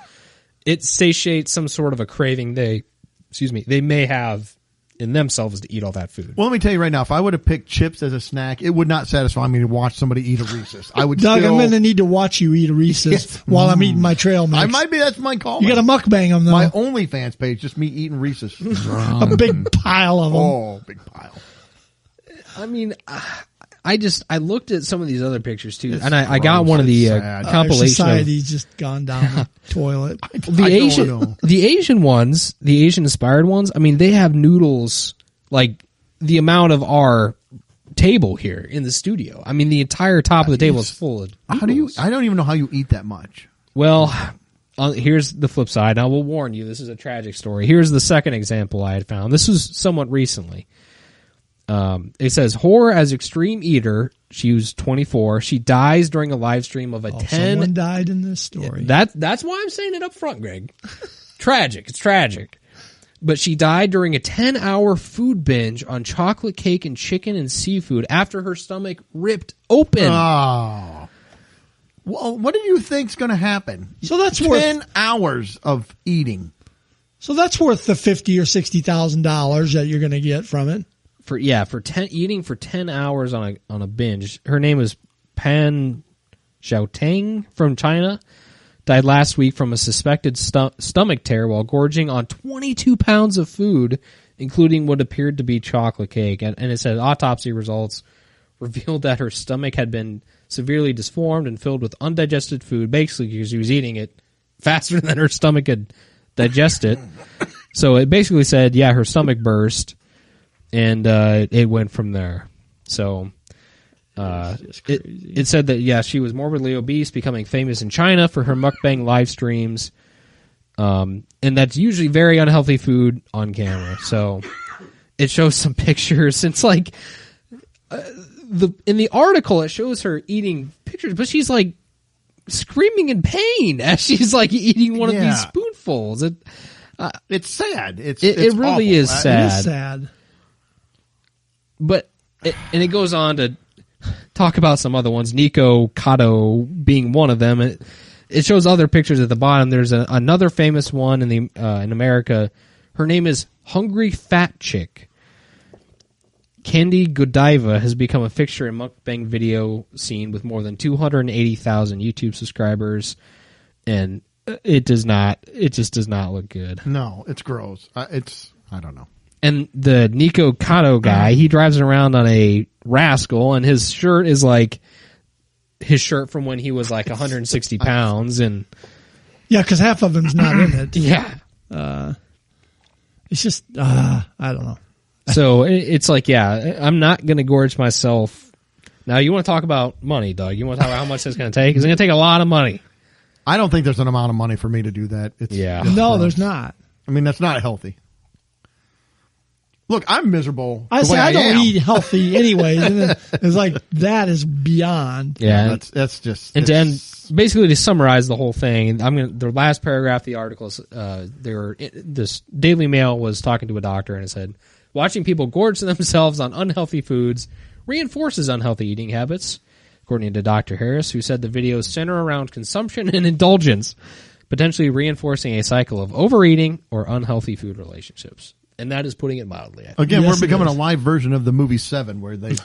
it satiates some sort of a craving they may have in themselves to eat all that food. Well, let me tell you right now, if I would have picked chips as a snack, it would not satisfy me to watch somebody eat a Reese's. I would Doug, I'm going to need to watch you eat a Reese's while I'm eating my trail mix. That's my call. You got a mukbang them, though. My OnlyFans page, just me eating Reese's. A big pile of them. Oh, big pile. I mean, I looked at some of these other pictures too, and I got one of the compilation. Society's just gone down the toilet. The Asian ones, the Asian inspired ones. I mean, they have noodles like the amount of our table here in the studio. I mean, the entire top of the table is full of noodles. I don't even know how you eat that much. Well, here's the flip side. I will warn you, this is a tragic story. Here's the second example I had found. This was somewhat recently. It says, horror as extreme eater. She was 24. She dies during a live stream of a 10. Someone died in this story. That's why I'm saying it up front, Greg. Tragic. It's tragic. But she died during a 10-hour food binge on chocolate cake and chicken and seafood after her stomach ripped open. Oh. Well, what do you think's going to happen? So that's 10 hours of eating. So that's worth the $50,000 or $60,000 that you're going to get from it. Eating for 10 hours on a binge. Her name is Pan Xiaotang from China. Died last week from a suspected stomach tear while gorging on 22 pounds of food, including what appeared to be chocolate cake. And it said autopsy results revealed that her stomach had been severely disformed and filled with undigested food, basically because she was eating it faster than her stomach could digest it. So it basically said, her stomach burst. And it went from there. So it said that, she was morbidly obese, becoming famous in China for her mukbang live streams. And that's usually very unhealthy food on camera. So it shows some pictures. It's like in the article, it shows her eating pictures, but she's like screaming in pain as she's like eating one of Yeah. these spoonfuls. It's sad. It's It really awful. is sad. It is sad. But it goes on to talk about some other ones. Nico Cotto being one of them. It shows other pictures at the bottom. There's another famous one in America. Her name is Hungry Fat Chick. Candy Godiva has become a fixture in mukbang video scene with more than 280,000 YouTube subscribers, and it just does not look good. No, it's gross. I don't know. And the Nico Cotto guy, he drives around on a Rascal, and his shirt is like his shirt from when he was like 160 pounds, and Yeah, because half of him's not in it. yeah. It's just, I don't know. So it's like, yeah, I'm not going to gorge myself. Now, you want to talk about money, Doug? You want to talk about how much it's going to take? It's going to take a lot of money. I don't think there's an amount of money for me to do that. It's No, gross. there's not. I mean, that's not healthy. Look, I'm miserable. I the say way I don't am. eat healthy anyway. And it's like, that is beyond. Yeah. That's just. And it's- basically to summarize the whole thing, the last paragraph of the article is, this Daily Mail was talking to a doctor and it said, watching people gorge themselves on unhealthy foods reinforces unhealthy eating habits, according to Dr. Harris, who said the videos center around consumption and indulgence, potentially reinforcing a cycle of overeating or unhealthy food relationships. And that is putting it mildly. I think. Again, Yes, we're becoming it a is. live version of the movie Seven, where the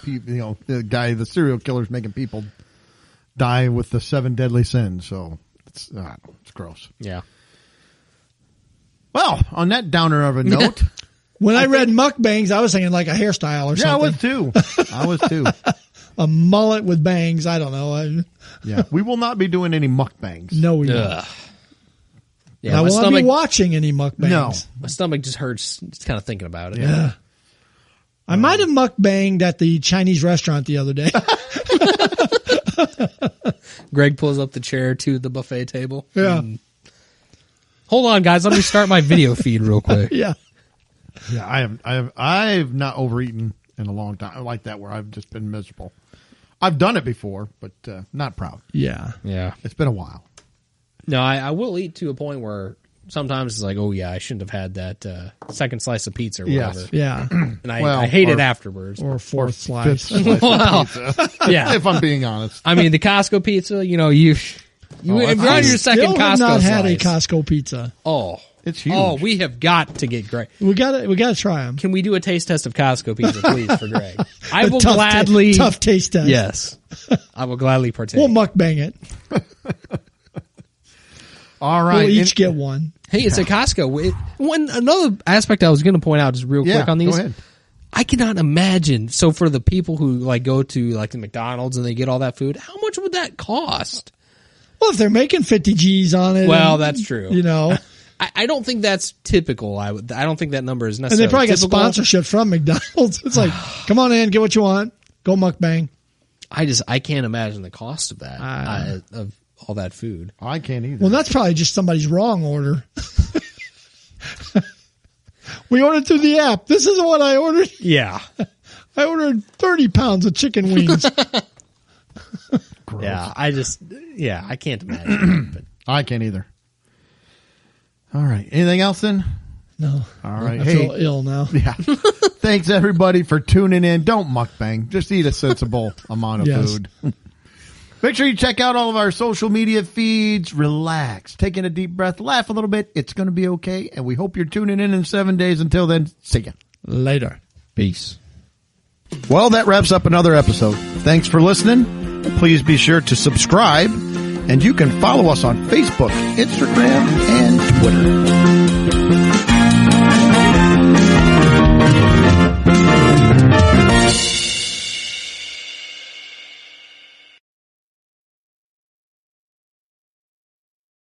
serial killer's making people die with the 7 deadly sins. So it's gross. Yeah. Well, on that downer of a note, When I read mukbangs, I was thinking like a hairstyle or yeah, I something. was too. I was too. A mullet with bangs. I don't know. Yeah, we will not be doing any mukbangs. No, we won't. Ugh. Yeah, I my will not be stomach, watching any mukbangs. No. my stomach just hurts just kind of thinking about it. Yeah. I might have mukbanged at the Chinese restaurant the other day. Greg pulls up the chair to the buffet table. Yeah. Hold on, guys. Let me start my video feed real quick. Yeah. Yeah, I've not overeaten in a long time like that, where I've just been miserable. I've done it before, but not proud. Yeah. Yeah. It's been a while. No, I will eat to a point where sometimes it's like, oh, yeah, I shouldn't have had that second slice of pizza or whatever. Yes. Yeah. And Well, I hate it or- afterwards. Or a fourth slice. Fifth slice of Wow. pizza. Yeah. If I'm being honest. I mean, the Costco pizza, you if you're on your second Still have Costco not slice. had a Costco pizza. Oh. It's huge. Oh, we have got to get Greg. We gotta try them. Can we do a taste test of Costco pizza, please, for Greg? I will gladly. tough taste test. Yes. I will gladly partake. We'll mukbang it. All right. We'll each get one. Hey, it's at Costco. Another aspect I was going to point out just real quick on these. Go ahead. I cannot imagine. So for the people who go to the McDonald's and they get all that food, how much would that cost? Well, if they're making 50 G's on it. Well, and, that's true. I don't think that's typical. I don't think that number is And necessarily they probably get typical. sponsorship from McDonald's. It's like, come on in, get what you want. Go mukbang. I can't imagine the cost of that, of all that food. I can't either. Well, that's probably just somebody's wrong order. We ordered through the app. This isn't what I ordered. Yeah. I ordered 30 pounds of chicken wings. Gross. Yeah. I can't imagine. But I can't either. All right. Anything else then? No. All right. I Hey. feel ill now. Yeah. Thanks everybody for tuning in. Don't mukbang. Just eat a sensible amount of Yes. food. Make sure you check out all of our social media feeds. Relax. Taking a deep breath. Laugh a little bit. It's going to be okay. And we hope you're tuning in 7 days. Until then, see ya. Later. peace. Well, that wraps up another episode. Thanks for listening. Please be sure to subscribe. And you can follow us on Facebook, Instagram, and Twitter.